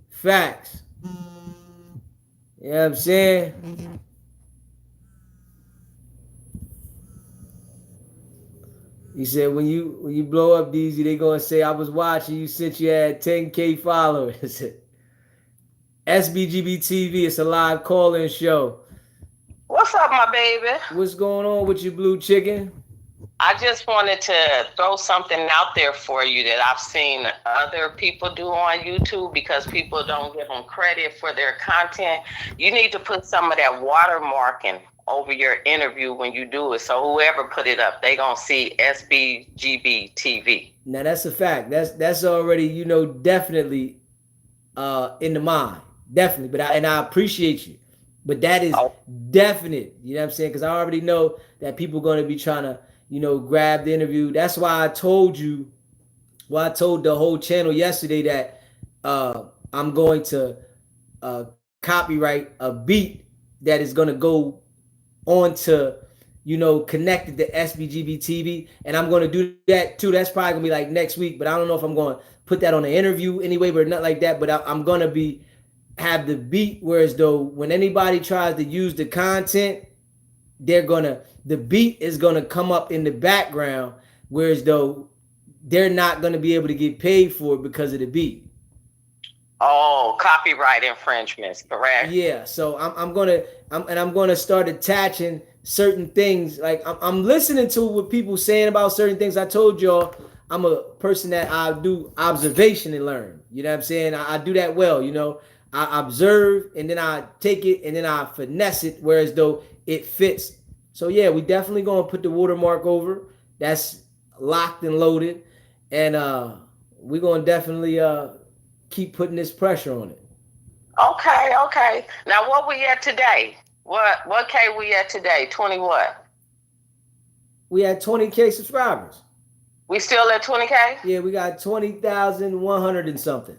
S1: Facts. You know what I'm saying? He said, when you blow up, DZ, they gonna say, I was watching you since you had 10K followers. SBGB TV, it's a live call-in show.
S4: What's up, my baby?
S1: What's going on with your blue chicken?
S4: I just wanted to throw something out there for you that I've seen other people do on YouTube because people don't give them credit for their content. You need to put some of that watermarking over your interview when you do it. So whoever put it up, they gonna see SBGB TV.
S1: Now that's a fact. That's already, you know, definitely in the mind. Definitely. But I appreciate you. But that is definite. You know what I'm saying? Because I already know that people are going to be trying to, you know, grab the interview. That's why I told you, well, I told the whole channel yesterday that I'm going to copyright a beat that is going to go on to, you know, connected to SBGB TV. And I'm going to do that too. That's probably going to be like next week. But I don't know if I'm going to put that on the interview anyway, but not like that. But I'm going to have the beat, whereas though when anybody tries to use the content, the beat is gonna come up in the background, whereas though they're not gonna be able to get paid for it because of the beat.
S4: Oh, copyright infringements, correct?
S1: Yeah, so I'm gonna start attaching certain things. Like I'm listening to what people saying about certain things. I told y'all I'm a person that I do observation and learn. You know what I'm saying? I do that well, you know. I observe and then I take it and then I finesse it, whereas though it fits. So yeah, we definitely gonna put the watermark over. That's locked and loaded, and we're gonna definitely keep putting this pressure on it.
S4: Okay. Now what we at today? What K we at today? 20 what?
S1: We had 20K subscribers.
S4: We still at 20K?
S1: Yeah, we got 20,100 and something.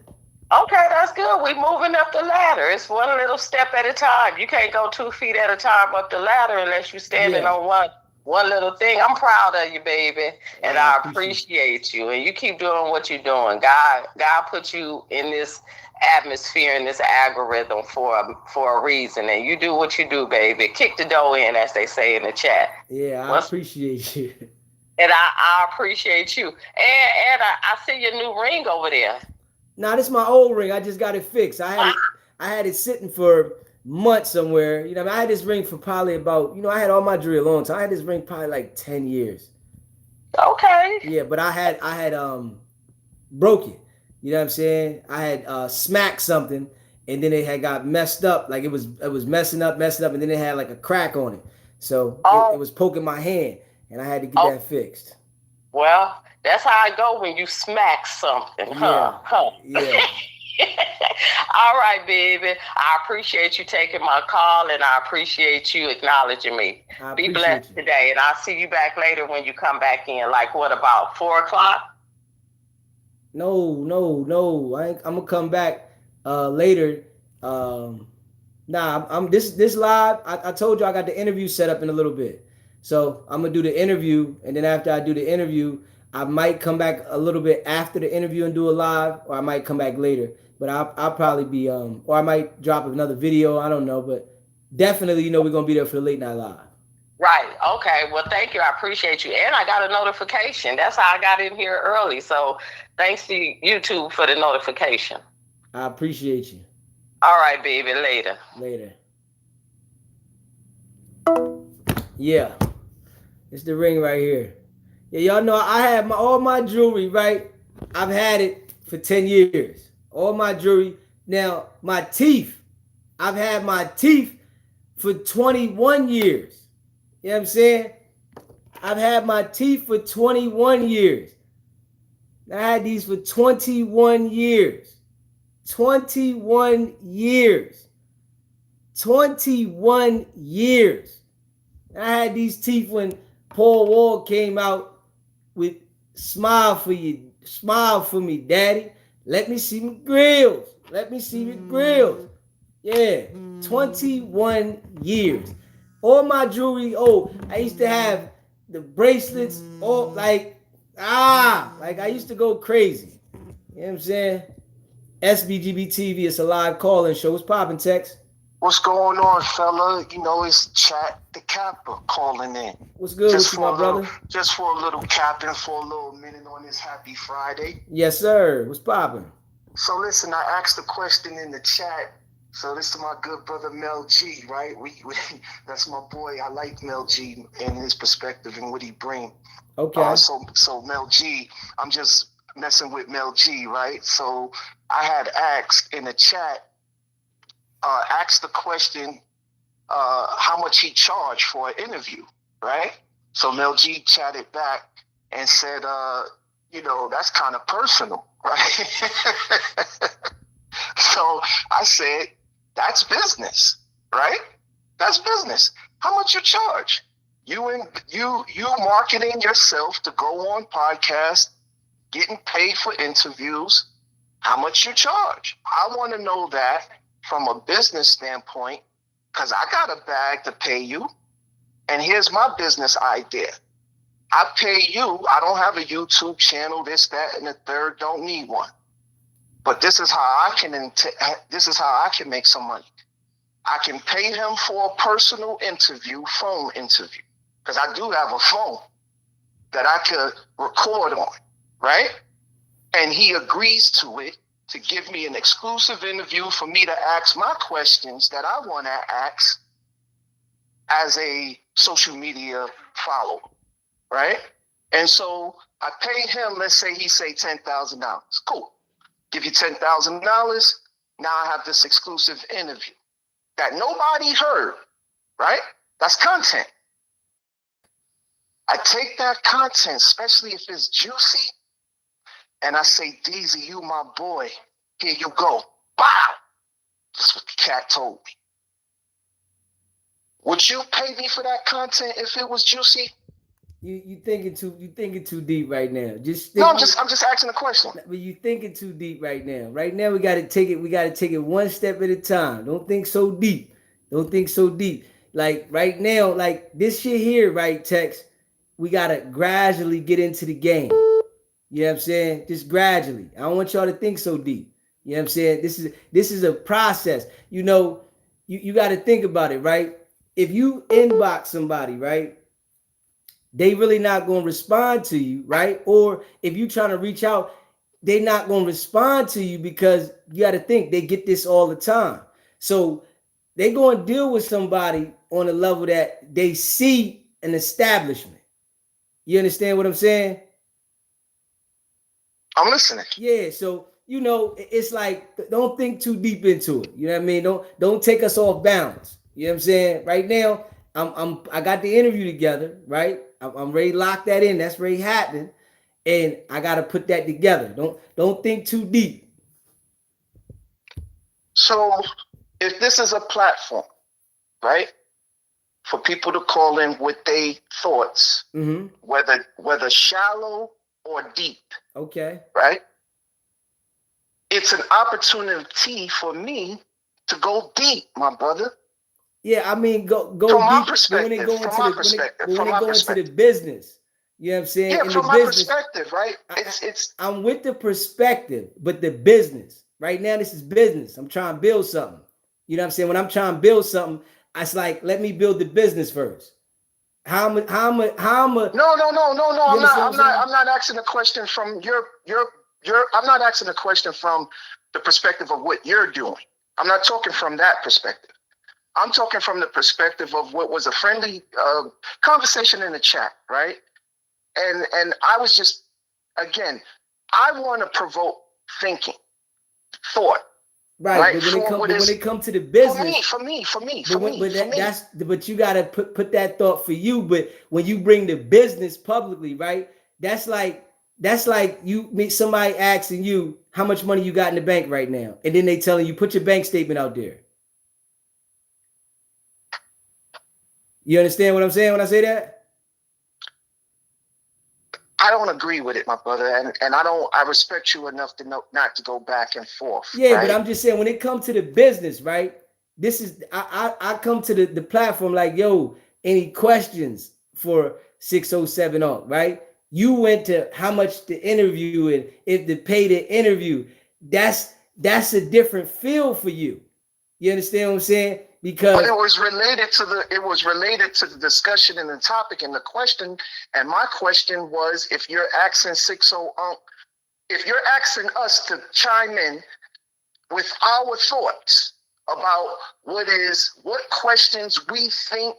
S4: Okay, that's good. We moving up the ladder. It's one little step at a time. You can't go 2 feet at a time up the ladder unless you're standing on one one little thing. I'm proud of you, baby, and I
S1: appreciate
S4: appreciate you. And you keep doing what you're doing. God put you in this atmosphere, in this algorithm for a reason, and you do what you do, baby. Kick the dough in, as they say in the chat.
S1: Yeah, I appreciate you.
S4: And I appreciate you. And I see your new ring over there.
S1: Nah, this is my old ring. I just got it fixed. I had it sitting for months somewhere. You know, I had this ring for probably about, I had all my jewelry a long time. I had this ring probably like 10 years.
S4: Okay.
S1: Yeah, but I had broke it. You know what I'm saying? I had smacked something, and then it had got messed up. Like it was messing up, and then it had like a crack on it. So it was poking my hand, and I had to get that fixed.
S4: Well, that's how I go when you smack something, huh?
S1: Yeah.
S4: All right, baby. I appreciate you taking my call, and I appreciate you acknowledging me. Be blessed today, and I'll see you back later when you come back in. Like what, about 4:00?
S1: No. I'm gonna come back later. I'm this live. I told you I got the interview set up in a little bit, so I'm gonna do the interview, and then after I do the interview, I might come back a little bit after the interview and do a live, or I might come back later. But I'll probably be or I might drop another video. I don't know, but definitely, we're gonna be there for the late night live.
S4: Right. Okay. Well, thank you. I appreciate you. And I got a notification. That's how I got in here early. So thanks to YouTube for the notification.
S1: I appreciate you.
S4: All right, baby. Later.
S1: Yeah. It's the ring right here. Yeah, y'all know I have all my jewelry, right? I've had it for 10 years. All my jewelry. Now, my teeth. I've had my teeth for 21 years. You know what I'm saying? I've had my teeth for 21 years. I had these for 21 years. 21 years. 21 years. I had these teeth when Paul Wall came out with "Smile for you, smile for me, Daddy. Let me see my grills. Let me see my grills." Yeah, 21 years. All my jewelry, I used to have the bracelets, like I used to go crazy. You know what I'm saying? SBGB TV, it's a live call-in show. What's poppin', Tex?
S5: What's going on, fella? It's Chat the Capper calling in.
S1: What's good with you, my brother?
S5: Just for a little capping for a little minute on this happy Friday.
S1: Yes, sir. What's poppin'?
S5: So listen, I asked a question in the chat. So this is my good brother Mel G, right? We that's my boy. I like Mel G and his perspective and what he bring.
S1: Okay.
S5: So Mel G, I'm just messing with Mel G, right? So I had asked in the chat, asked the question, how much he charged for an interview, right? So Mel G chatted back and said, that's kind of personal, right? So I said, that's business, right? That's business. How much you charge? You marketing yourself to go on podcasts, getting paid for interviews. How much you charge? I want to know that from a business standpoint, because I got a bag to pay you. And here's my business idea. I pay you. I don't have a YouTube channel, this, that, and the third. Don't need one. But this is how I can make some money. I can pay him for a personal interview, phone interview, because I do have a phone that I could record on, right? And he agrees to it, to give me an exclusive interview for me to ask my questions that I want to ask as a social media follower, right? And so I pay him, let's say he say $10,000. Cool. Give you $10,000. Now I have this exclusive interview that nobody heard, right? That's content. I take that content, especially if it's juicy, and I say, Deezy, you my boy. Here you go. Bow. That's what the cat told me. Would you pay me for that content if it was juicy?
S1: You thinking too deep right now.
S5: I'm just asking a question.
S1: But you thinking too deep right now. Right now we gotta take it one step at a time. Don't think so deep. Like right now, like this shit here, right, Tex, we gotta gradually get into the game. You know what I'm saying? Just gradually. I don't want y'all to think so deep. You know what I'm saying? This is a process. You know, you got to think about it, right? If you inbox somebody, right, they really not going to respond to you, right? Or if you trying to reach out, they not going to respond to you because you got to think they get this all the time. So they going to deal with somebody on a level that they see an establishment. You understand what I'm saying?
S5: I'm listening.
S1: Yeah, so you know, it's like don't think too deep into it. You know what I mean? Don't take us off balance. You know what I'm saying? Right now, I got the interview together, right? I'm ready to lock that in. That's ready happening. And I gotta put that together. Don't think too deep.
S5: So if this is a platform, right, for people to call in with their thoughts, whether shallow or deep,
S1: okay,
S5: right? It's an opportunity for me to go deep, my brother.
S1: Yeah, I mean, go
S5: from
S1: deep.
S5: My perspective,
S1: when
S5: from my perspective,
S1: when they go into the business, you know what I'm saying?
S5: Yeah,
S1: in
S5: from
S1: the
S5: my
S1: business,
S5: perspective, right?
S1: I'm with the perspective, but the business right now, this is business. I'm trying to build something. You know what I'm saying? When I'm trying to build something, it's like let me build the business first. How am I?
S5: No. I'm not asking a question from your. I'm not asking a question from the perspective of what you're doing. I'm not talking from that perspective. I'm talking from the perspective of what was a friendly conversation in the chat, right? And I was just, again, I want to provoke thinking, thought.
S1: Right, but when it comes to the business,
S5: for me.
S1: But you gotta put that thought for you. But when you bring the business publicly, right? That's like you meet somebody asking you how much money you got in the bank right now, and then they telling you put your bank statement out there. You understand what I'm saying when I say that?
S5: I don't agree with it, my brother, and I respect you enough to know not to go back and forth.
S1: Yeah,
S5: right?
S1: But I'm just saying when it comes to the business, right? This is I come to the platform like, yo, any questions for 607 on, right? You went to how much the interview and if the pay the interview, that's a different feel for you. You understand what I'm saying? Because
S5: but it was related to the discussion and the topic and the question. And my question was, if you're asking if you're asking us to chime in with our thoughts about what questions we think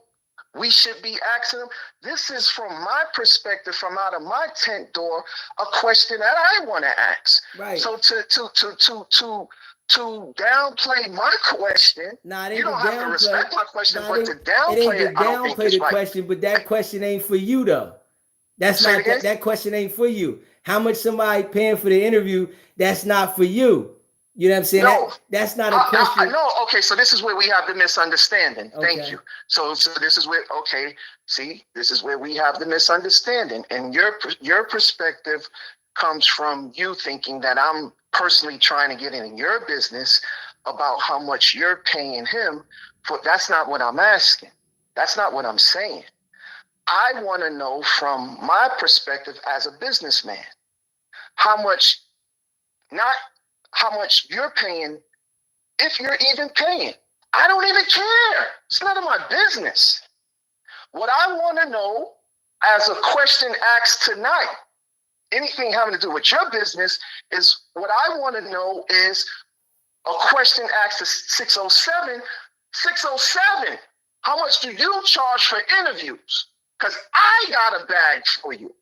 S5: we should be asking them, this is from my perspective, from out of my tent door, a question that I want to ask.
S1: Right.
S5: So to downplay my question, you don't have to respect my question, but to downplay it, I don't think it's right.
S1: Question, but that question ain't for you though. That question ain't for you. How much somebody paying for the interview? That's not for you. You know what I'm saying?
S5: No,
S1: that's not a question.
S5: No, okay, so this is where we have the misunderstanding.
S1: Okay.
S5: Thank you. So this is where, this is where we have the misunderstanding. And your perspective comes from you thinking that I'm personally trying to get in your business about how much you're paying him for. That's not what I'm asking. That's not what I'm saying. I want to know from my perspective as a businessman, not how much you're paying, if you're even paying. I don't even care. It's none of my business. What I want to know as a question asked tonight, anything having to do with your business, is what I want to know is a question asked to 607. 607, how much do you charge for interviews? Because I got a bag for you.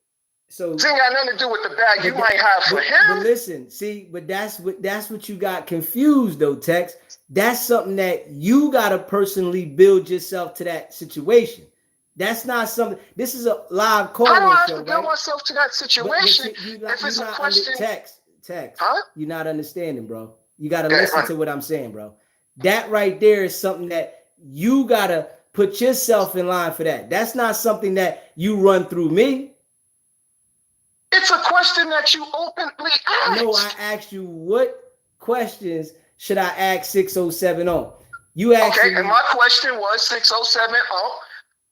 S5: So it ain't got nothing to do with the bag you might have for him.
S1: But listen, see, but that's what you got confused though, Tex. That's something that you gotta personally build yourself to that situation. That's not something. This is a live call.
S5: I don't have to build myself to that situation.
S1: If it's a question, Tex, huh? You're not understanding, bro. You gotta listen to what I'm saying, bro. That right there is something that you gotta put yourself in line for. That's not something that you run through me.
S5: It's a question that you openly asked.
S1: No, I asked you what questions should I ask 607 on. You asked
S5: Okay,
S1: me,
S5: and my question was 607 up.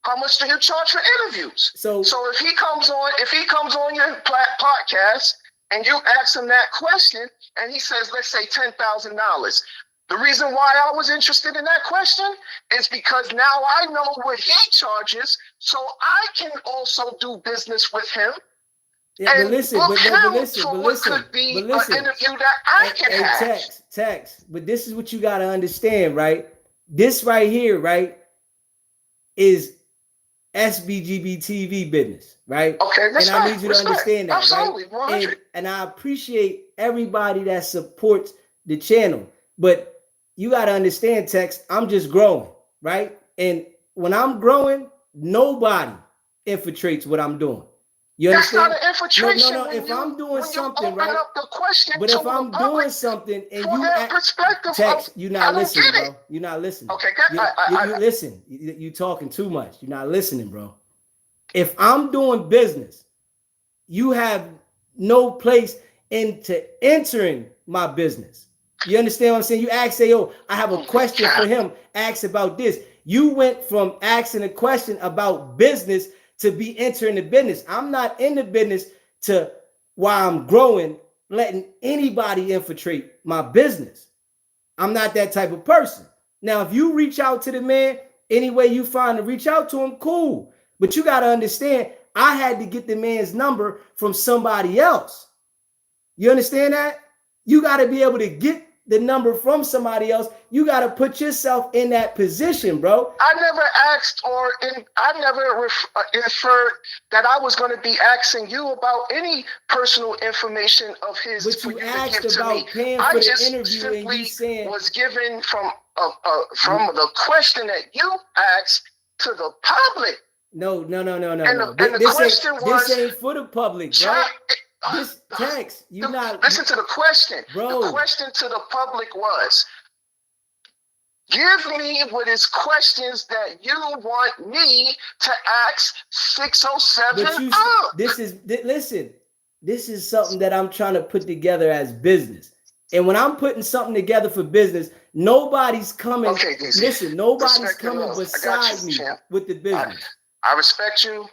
S5: How much do you charge for interviews?
S1: So
S5: if he comes on your podcast and you ask him that question and he says, let's say $10,000. The reason why I was interested in that question is because now I know what he charges, so I can also do business with him.
S1: yeah,
S5: And
S1: but listen,
S5: book
S1: but
S5: him
S1: listen,
S5: for
S1: but
S5: what
S1: listen,
S5: could be
S1: but listen.
S5: an interview that I can have.
S1: Text. But this is what you got to understand, right? This right here, right, is SBGB TV business, right?
S5: Okay, respect,
S1: and I need you to understand that,
S5: absolutely,
S1: right?
S5: 100.
S1: And I appreciate everybody that supports the channel, but you got to understand, Tex, I'm just growing, right? And when I'm growing, nobody infiltrates what I'm doing. You understand?
S5: That's not an infiltration.
S1: No. If I'm doing something, right?
S5: Up the question
S1: but if I'm doing something and you
S5: perspective,
S1: Tex, you're not listening, bro.
S5: It.
S1: You're not listening.
S5: Okay,
S1: you listen. You talking too much. You're not listening, bro. If I'm doing business, you have no place into entering my business. You understand what I'm saying? You ask, say, yo, I have a question for him. Ask about this. You went from asking a question about business to be entering the business. I'm not in the business to, while I'm growing, letting anybody infiltrate my business. I'm not that type of person. Now, if you reach out to the man, any way you find to reach out to him, cool. But you got to understand, I had to get the man's number from somebody else. You understand that? You got to be able to get the number from somebody else. You got to put yourself in that position, bro.
S5: I never asked I never inferred that I was going to be asking you about any personal information of his.
S1: But you asked about paying for the interview, and you saying
S5: was given from the question that you asked to the public.
S1: No.
S5: And the question was,
S1: this ain't for the public, bro. This text, you not
S5: listen to the question,
S1: bro.
S5: The question to the public was, give me what is questions that you want me to ask 607 up.
S1: Listen, this is something that I'm trying to put together as business. And when I'm putting something together for business, nobody's coming.
S5: Okay,
S1: listen, nobody's coming beside me with the business.
S5: I respect you.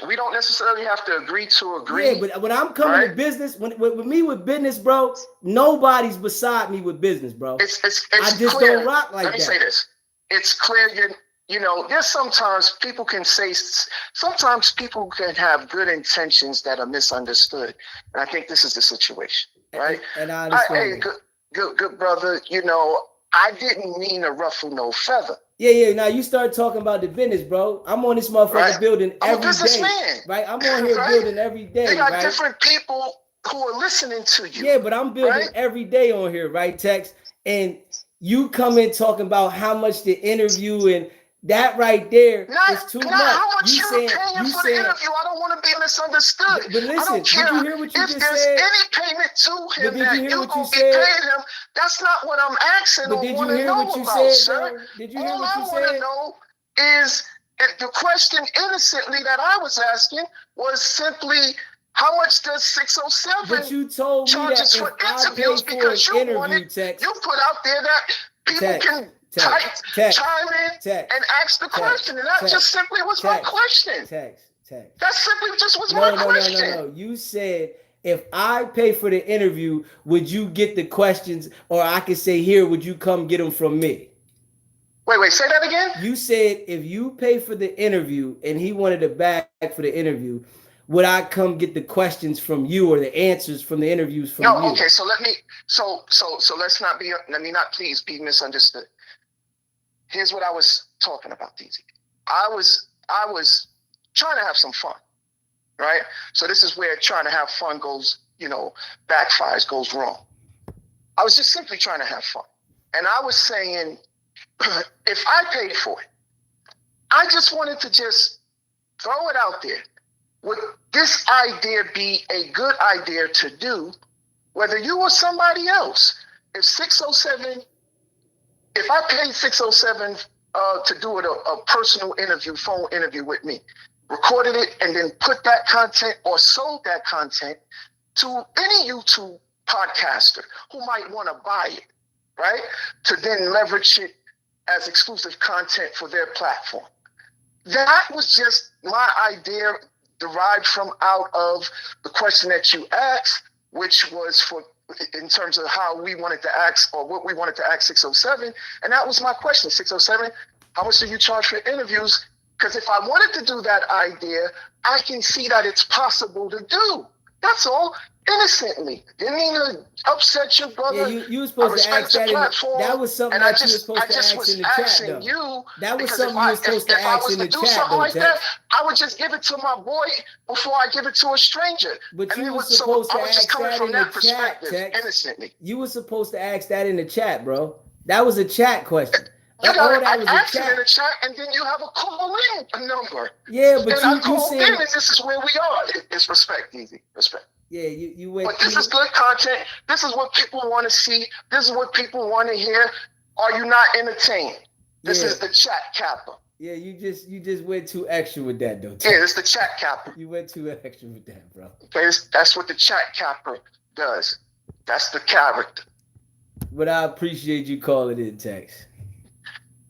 S5: We don't necessarily have to agree to agree.
S1: Yeah, but when I'm coming to business, with me with business, bro, nobody's beside me with business, bro.
S5: It's
S1: I just
S5: clear.
S1: don't rock like that.
S5: Let me say this. It's clear there's sometimes people can have good intentions that are misunderstood. And I think this is the situation, right?
S1: And I understand.
S5: Good brother, I didn't mean to ruffle no feather.
S1: Yeah. Now you start talking about the business, bro. I'm on this motherfucker building every day. Right? I'm on here building every day.
S5: They got different people who are listening to you.
S1: Yeah, but I'm building every day on here, right, Tex? And you come in talking about how much the interview and that right there is too much.
S5: How much
S1: you
S5: paying for the interview? I don't want to be misunderstood.
S1: But listen, did you hear what you just said?
S5: If there's any payment to him that you're going to be paying him, that's not what I'm asking or want to know about, sir.
S1: Did you hear what you said?
S5: All I want to know is the question innocently that I was asking was simply, how much does 607
S1: but you told me that if
S5: for
S1: I
S5: interviews
S1: pay for
S5: because
S1: an interview, Tex,
S5: you put out there that people can chime in and ask the question, and that just simply was my question. That simply just was my question.
S1: No. You said if I pay for the interview, would you get the questions, or I could say, here, would you come get them from me?
S5: Wait, say that again?
S1: You said if you pay for the interview and he wanted a bag for the interview, would I come get the questions from you or the answers from the interviews from you?
S5: Okay, so let me not please be misunderstood. Here's what I was talking about, DZ. I was trying to have some fun, right? So this is where trying to have fun goes, backfires, goes wrong. I was just simply trying to have fun. And I was saying, if I paid for it, I just wanted to just throw it out there. Would this idea be a good idea to do, whether you or somebody else? If I paid 607 to do a personal interview, phone interview with me, recorded it, and then put that content or sold that content to any YouTube podcaster who might want to buy it, right? To then leverage it as exclusive content for their platform. That was just my idea derived from out of the question that you asked, which was in terms of how we wanted to ask or what we wanted to ask 607. And that was my question, 607, how much do you charge for interviews? Because if I wanted to do that idea, I can see that it's possible to do. That's all. Innocently. Didn't mean to upset you, brother.
S1: Yeah, you were supposed to ask that. That was something that you were supposed to ask in the chat, though. That was something you were supposed to ask in the chat, though, Tex.
S5: I would just give it to my boy before I give it to a stranger.
S1: But you were supposed to ask that in the chat, Tex.
S5: Innocently.
S1: You were supposed to ask that in the chat, bro. That was a chat question.
S5: You got to ask it in the chat, and then you have a call-in number.
S1: Yeah, but
S5: and
S1: you
S5: said, in, and this is where we are. It's respect, easy. Respect.
S1: Yeah, you went.
S5: But this is good content. This is what people want to see. This is what people want to hear. Are you not entertained? This is the chat capper.
S1: Yeah, you just went too extra with that, though.
S5: Yeah, it's the chat capper.
S1: You went too extra with that, bro.
S5: Okay, that's what the chat capper does. That's the character.
S1: But I appreciate you calling in, Tex.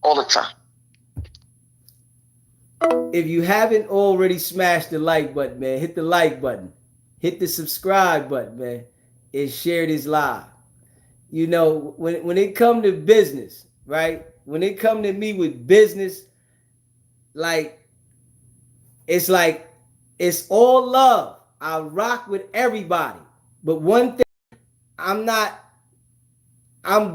S5: All the time.
S1: If you haven't already smashed the like button, man, hit the like button. Hit the subscribe button, man, and share this live. You know, when it come to business, right? When it come to me with business, it's all love. I rock with everybody. But one thing, I'm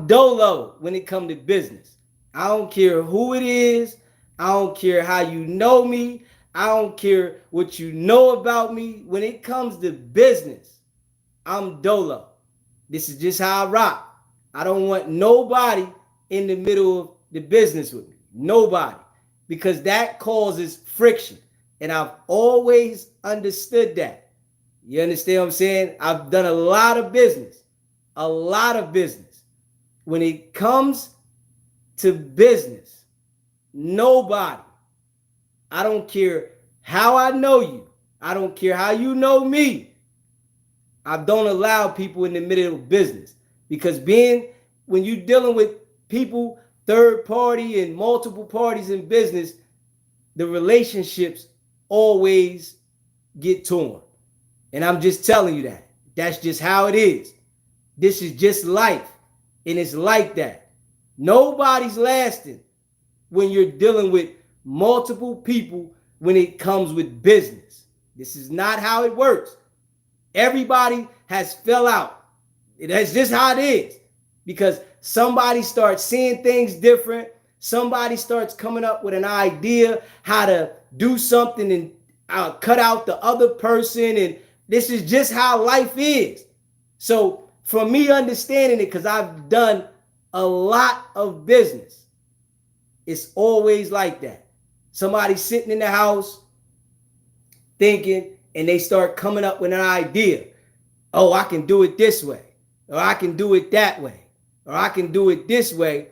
S1: dolo when it come to business. I don't care who it is. I don't care how you know me. I don't care what you know about me. When it comes to business, I'm dolo. This is just how I rock. I don't want nobody in the middle of the business with me. Nobody. Because that causes friction. And I've always understood that. You understand what I'm saying? I've done a lot of business. A lot of business. When it comes to business, nobody, I don't care how I know you. I don't care how you know me. I don't allow people in the middle of business, because when you're dealing with people, third party and multiple parties in business, the relationships always get torn. And I'm just telling you that. That's just how it is. This is just life. And it's like that. Nobody's lasting when you're dealing with multiple people when it comes with business. This is not how it works. Everybody has fell out. That's just how it is. Because somebody starts seeing things different. Somebody starts coming up with an idea how to do something and cut out the other person. And this is just how life is. So for me understanding it, because I've done a lot of business, it's always like that. Somebody's sitting in the house thinking, and they start coming up with an idea. Oh, I can do it this way, or I can do it that way, or I can do it this way.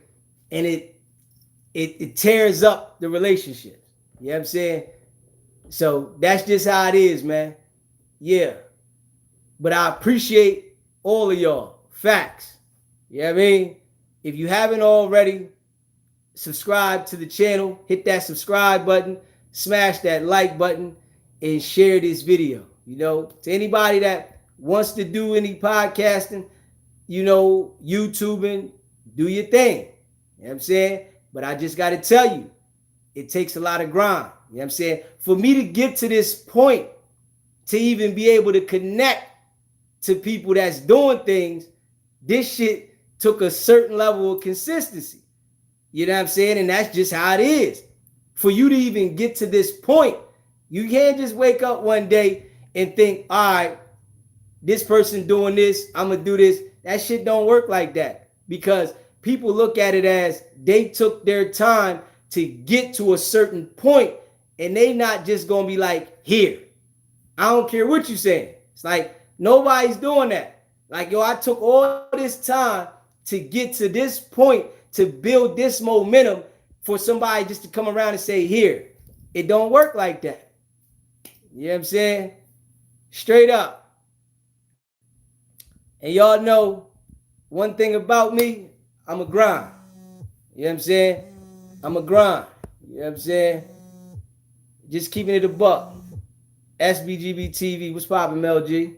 S1: And it tears up the relationship. You know what I'm saying? So that's just how it is, man. Yeah. But I appreciate all of y'all. Facts. You know what I mean? If you haven't already, subscribe to the channel. Hit that subscribe button. Smash that like button. And share this video. You know, to anybody that wants to do any podcasting, you know, YouTubing, do your thing. You know what I'm saying? But I just got to tell you, it takes a lot of grind. You know what I'm saying? For me to get to this point, to even be able to connect to people that's doing things, this shit took a certain level of consistency. You know what I'm saying? And that's just how it is. For you to even get to this point, you can't just wake up one day and think, all right, this person doing this, I'm going to do this. That shit don't work like that, because people look at it as they took their time to get to a certain point, and they not just going to be like, here. I don't care what you're saying. It's like nobody's doing that. Like, yo, I took all this time to get to this point, to build this momentum for somebody just to come around and say, here. It don't work like that. You know what I'm saying? Straight up. And y'all know one thing about me, I'm a grind. You know what I'm saying? I'm a grind. You know what I'm saying? Just keeping it a buck. SBGB TV. What's poppin', Mel G?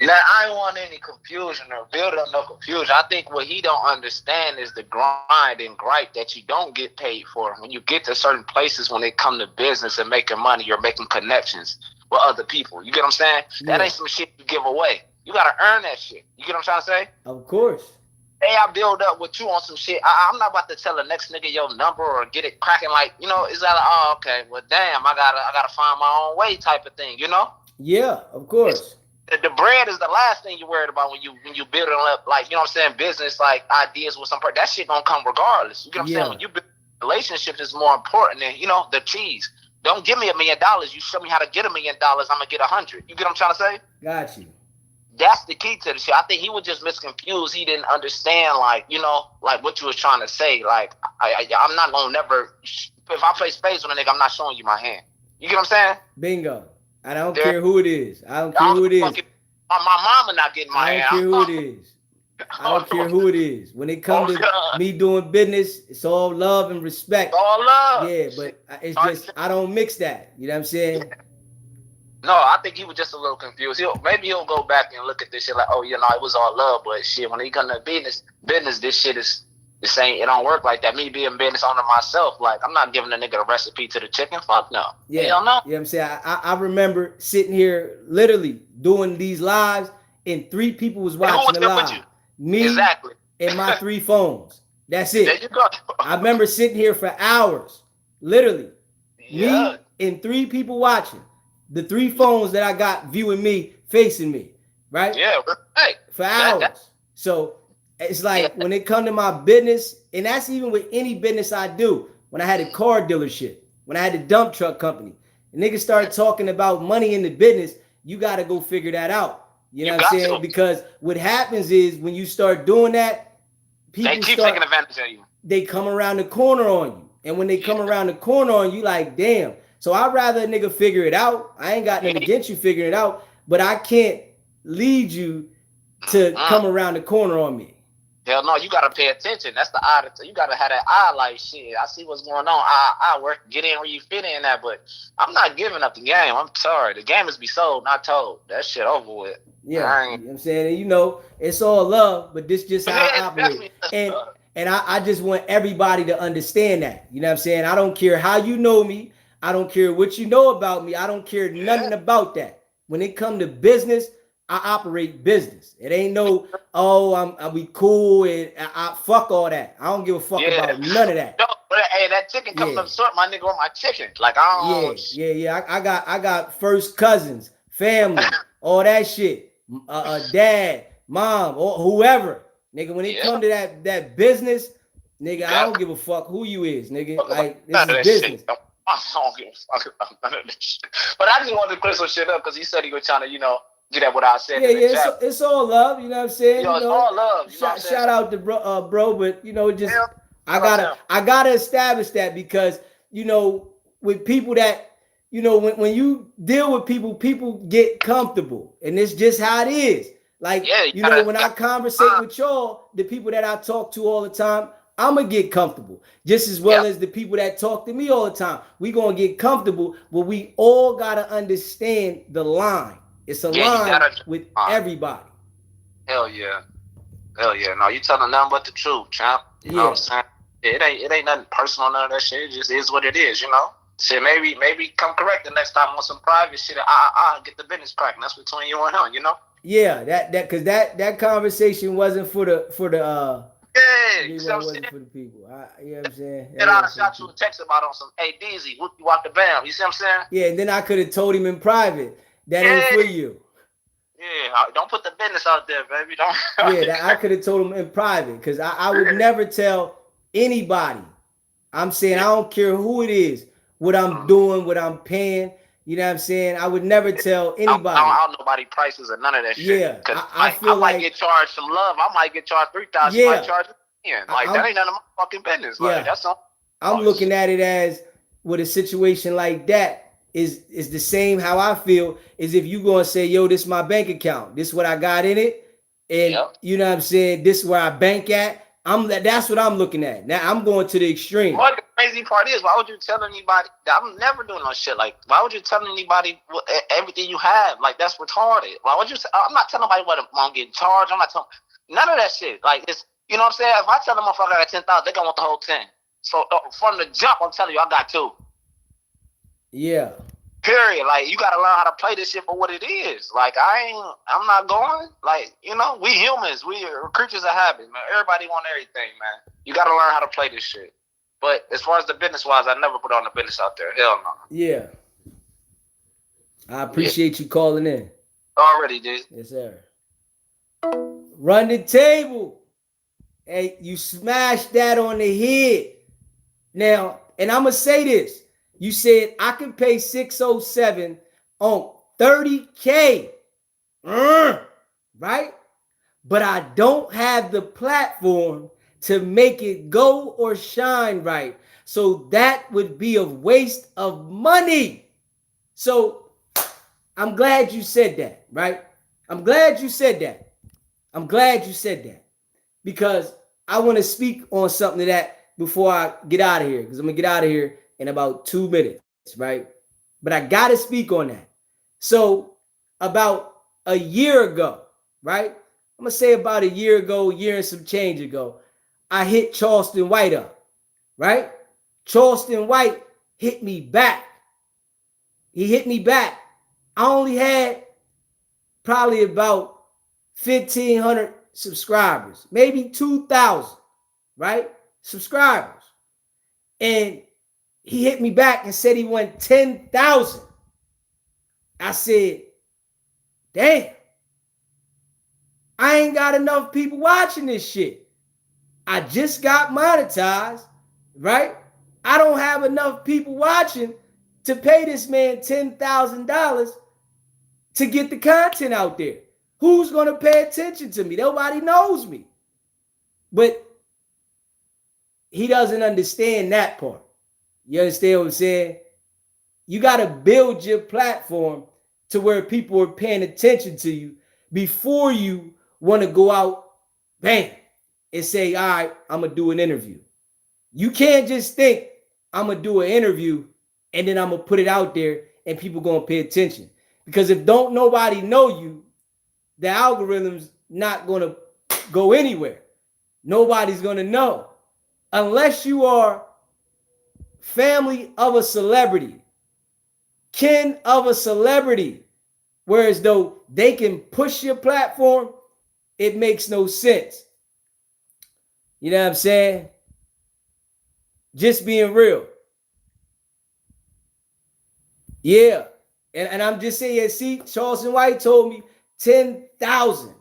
S3: Now, I don't want any confusion or build up no confusion. I think what he don't understand is the grind and gripe that you don't get paid for. When you get to certain places when they come to business and making money, you're making connections with other people. You get what I'm saying?
S1: Yeah.
S3: That ain't some shit you give away. You got to earn that shit. You get what I'm trying to say?
S1: Of course.
S3: Hey, I build up with you on some shit. I'm not about to tell the next nigga your number or get it cracking like, you know, it's like, oh, okay, well, damn, I gotta find my own way type of thing, you know?
S1: Yeah, of course.
S3: The bread is the last thing you're worried about when you building up, like, you know what I'm saying, business, like, ideas with some person. That shit gonna come regardless. You get what I'm saying? When you build relationships is more important than, you know, the cheese. Don't give me $1 million. You show me how to get $1 million, I'm gonna get 100. You get what I'm trying to say?
S1: Got you.
S3: That's the key to the shit. I think he was just misconfused. He didn't understand, like, you know, like what you was trying to say. Like, I'm not gonna never, if I play space with a nigga, I'm not showing you my hand. You get what I'm saying?
S1: Bingo. I don't care who it is. I don't care who it is.
S3: My mama not getting my hand.
S1: I don't care who it is. I don't care who it is. When it comes to me doing business, it's all love and respect.
S3: All love.
S1: Yeah, but it's just, I don't mix that. You know what I'm saying?
S3: No, I think he was just a little confused. Maybe he'll go back and look at this shit like, oh, you know, it was all love, but shit, when he come to business, this shit is saying it don't work like that. Me being business owner myself, like, I'm not giving a nigga the recipe to the chicken. Fuck no.
S1: Yeah,
S3: hell no.
S1: You know what I'm saying? I remember sitting here literally doing these lives and 3 people was watching the live. Me and my 3 phones. That's it.
S3: There you go.
S1: I remember sitting here for hours, literally.
S3: Yeah.
S1: Me and 3 people watching. The 3 phones that I got viewing me, facing me, right?
S3: Yeah, right.
S1: For hours. So it's like when it come to my business, and that's even with any business I do. When I had a car dealership, when I had a dump truck company, and niggas started talking about money in the business, you got to go figure that out. You know what I'm saying? Because what happens is when you start doing that, people
S3: they keep taking advantage of you.
S1: They come around the corner on you. And when they come around the corner on you, like, damn. So I'd rather a nigga figure it out. I ain't got nothing against you figuring it out, but I can't lead you to come around the corner on me.
S3: Hell no, you gotta pay attention. That's the oddity. You gotta have that eye like, shit, I see what's going on. I work, get in where you fit in that, but I'm not giving up the game. I'm sorry. The game is be sold, not told. That shit over with.
S1: Yeah, you know what I'm saying? And you know, it's all love, but this just how I operate. And I just want everybody to understand that. You know what I'm saying? I don't care how you know me. I don't care what you know about me. I don't care nothing about that. When it come to business, I operate business. It ain't no, I'll be cool and I fuck all that. I don't give a fuck about none of that.
S3: No, but hey, that chicken comes up short, my nigga, on my chicken. Like, I don't.
S1: Yeah. I got first cousins, family, all that shit. Dad, mom, or whoever. Nigga, when it come to that business, nigga, I don't give a fuck who you is, nigga. Like, this is business.
S3: Shit. I don't give a fuck about none of this shit. But I just wanted to clear some shit up because he said he was trying to, you know, do that what I said.
S1: Yeah, it's all love, you know what I'm saying?
S3: It's all love.
S1: Shout out to bro, but you know, just I gotta establish that because you know, with people that you know, when you deal with people get comfortable, and it's just how it is. Like you know, when I conversate with y'all, the people that I talk to all the time, I'm gonna get comfortable just as well as the people that talk to me all the time. We gonna get comfortable, but we all gotta understand the line. It's a line with everybody.
S3: Hell yeah. No, you telling nothing but the truth, champ. You know what I'm saying? It ain't nothing personal, none of that shit. It just is what it is, you know? Shit, maybe come correct the next time on some private shit. I'll get the business cracking. That's between you and him, you know?
S1: Yeah, because that conversation wasn't for the
S3: you know what I'm saying?
S1: For the people. You know what I'm saying?
S3: Then I shot you a text about on some, hey, DZ, whoop you out the bam. You see what I'm saying?
S1: Yeah, and then I could have told him in private, that ain't for you.
S3: Yeah, don't put the business out there, baby. Don't.
S1: I could have told him in private because I would never tell anybody. I'm saying I don't care who it is, what I'm doing, what I'm paying. You know what I'm saying? I would never tell anybody.
S3: I don't know nobody prices or none of that shit.
S1: Yeah, I feel
S3: I might get charged some love. I might get charged $3,000. You might charge $10,000. Like that ain't none of my fucking business. Like that's all.
S1: I'm looking at it as with a situation like that is the same how I feel is if you gonna say, yo, this is my bank account. This is what I got in it. And you know what I'm saying? This is where I bank at. That's what I'm looking at. Now I'm going to the extreme.
S3: Mortgage crazy part is, why would you tell anybody? I'm never doing no shit. Like, why would you tell anybody everything you have? Like, that's retarded. Why would you? I'm not telling nobody what I'm getting charged. I'm not telling none of that shit. Like, it's, you know what I'm saying? If I tell them motherfucker I got 10,000, they gonna want the whole 10. So from the jump, I'm telling you, I got 2.
S1: Yeah.
S3: Period. Like, you gotta learn how to play this shit for what it is. Like, I'm not going. Like, you know, we humans, we are creatures of habit, man. Everybody want everything, man. You gotta learn how to play this shit. But as far as the business wise, I never put on the business out there. Hell no.
S1: Yeah. I appreciate you calling in.
S3: Already, dude.
S1: Yes, sir. Run the table. Hey, you smashed that on the head. Now, and I'm going to say this. You said I can pay 607 on 30K. Right? But I don't have the platform to make it go or shine right. So that would be a waste of money. So I'm glad you said that, right? I'm glad you said that. I'm glad you said that. Because I want to speak on something to that before I get out of here. Because I'm going to get out of here in about 2 minutes, right? But I got to speak on that. So about a year ago, right? I'm going to say about a year and some change ago, I hit Charleston White up, right? Charleston White hit me back. He hit me back. I only had probably about 1,500 subscribers, maybe 2,000, right? Subscribers. And he hit me back and said he won 10,000. I said, damn, I ain't got enough people watching this shit. I just got monetized, right? I don't have enough people watching to pay this man $10,000 to get the content out there. Who's going to pay attention to me? Nobody knows me. But he doesn't understand that part. You understand what I'm saying? You got to build your platform to where people are paying attention to you before you want to go out, bam, and say, all right, I'm going to do an interview. You can't just think I'm going to do an interview and then I'm going to put it out there and people going to pay attention. Because if don't nobody know you, the algorithm's not going to go anywhere. Nobody's going to know. Unless you are family of a celebrity, kin of a celebrity, whereas though they can push your platform, it makes no sense. You know what I'm saying? Just being real. Yeah. And I'm just saying, see, Charleston White told me 10,000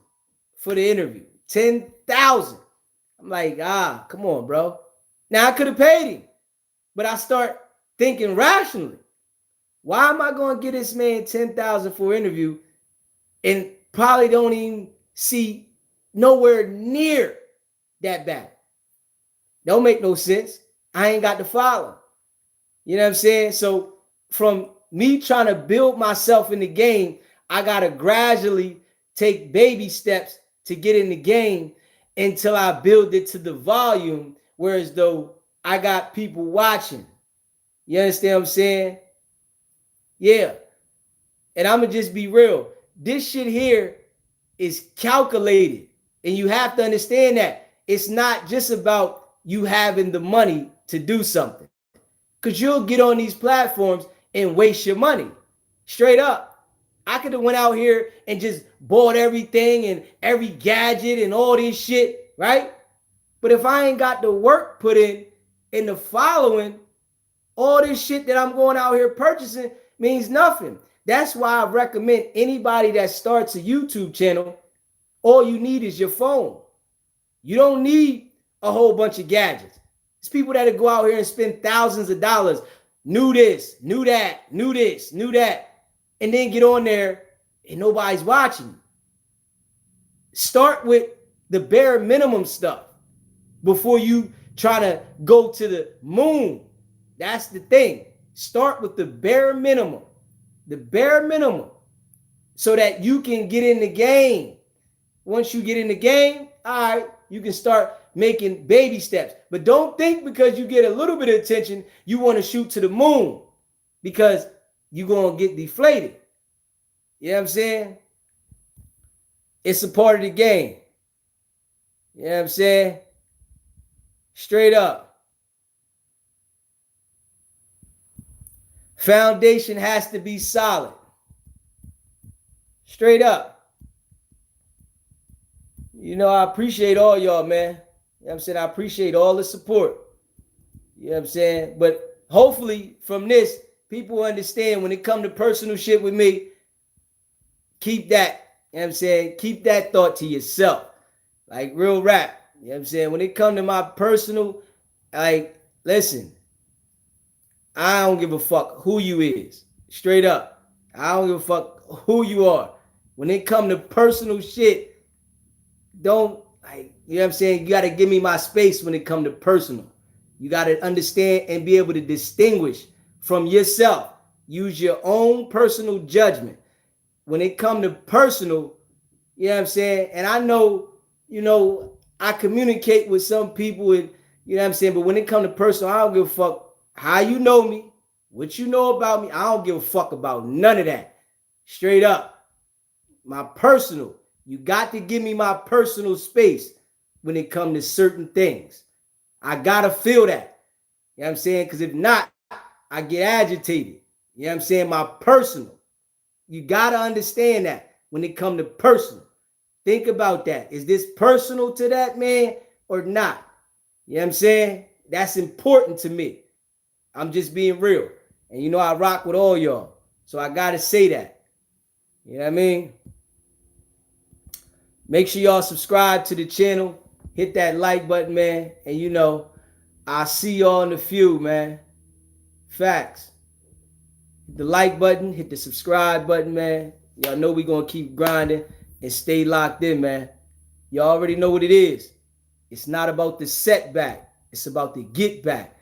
S1: for the interview. 10,000. I'm like, come on, bro. Now I could have paid him, but I start thinking rationally. Why am I going to get this man 10,000 for an interview and probably don't even see nowhere near that bad? Don't make no sense. I ain't got to follow. You know what I'm saying? So from me trying to build myself in the game, I got to gradually take baby steps to get in the game until I build it to the volume, whereas though I got people watching. You understand what I'm saying? Yeah. And I'm going to just be real. This shit here is calculated. And you have to understand that it's not just about you having the money to do something. Because you'll get on these platforms and waste your money. Straight up. I could have went out here and just bought everything and every gadget and all this shit, right? But if I ain't got the work put in the following, all this shit that I'm going out here purchasing means nothing. That's why I recommend anybody that starts a YouTube channel, all you need is your phone. You don't need a whole bunch of gadgets. It's people that go out here and spend thousands of dollars. New this, new that, new this, new that. And then get on there and nobody's watching. Start with the bare minimum stuff before you try to go to the moon. That's the thing. Start with the bare minimum. The bare minimum. So that you can get in the game. Once you get in the game, all right, you can start making baby steps. But don't think because you get a little bit of attention, you want to shoot to the moon, because you're going to get deflated. You know what I'm saying? It's a part of the game. You know what I'm saying? Straight up. Foundation has to be solid. Straight up. You know, I appreciate all y'all, man. You know what I'm saying? I appreciate all the support. You know what I'm saying? But hopefully from this, people understand when it comes to personal shit with me, keep that, you know what I'm saying? Keep that thought to yourself. Like real rap. You know what I'm saying? When it comes to my personal, like, listen, I don't give a fuck who you is. Straight up. I don't give a fuck who you are. When it comes to personal shit, don't, like, you know what I'm saying? You got to give me my space when it comes to personal. You got to understand and be able to distinguish from yourself. Use your own personal judgment. When it comes to personal, you know what I'm saying? And I know, you know, I communicate with some people, and you know what I'm saying? But when it comes to personal, I don't give a fuck how you know me, what you know about me. I don't give a fuck about none of that. Straight up. My personal. You got to give me my personal space when it comes to certain things. I got to feel that. You know what I'm saying? Because if not, I get agitated. You know what I'm saying? My personal. You got to understand that when it comes to personal. Think about that. Is this personal to that man or not? You know what I'm saying? That's important to me. I'm just being real. And you know I rock with all y'all. So I got to say that. You know what I mean? Make sure y'all subscribe to the channel. Hit that like button, man. And you know, I'll see y'all in the few, man. Facts. Hit the like button. Hit the subscribe button, man. Y'all know we going to keep grinding and stay locked in, man. Y'all already know what it is. It's not about the setback. It's about the get back.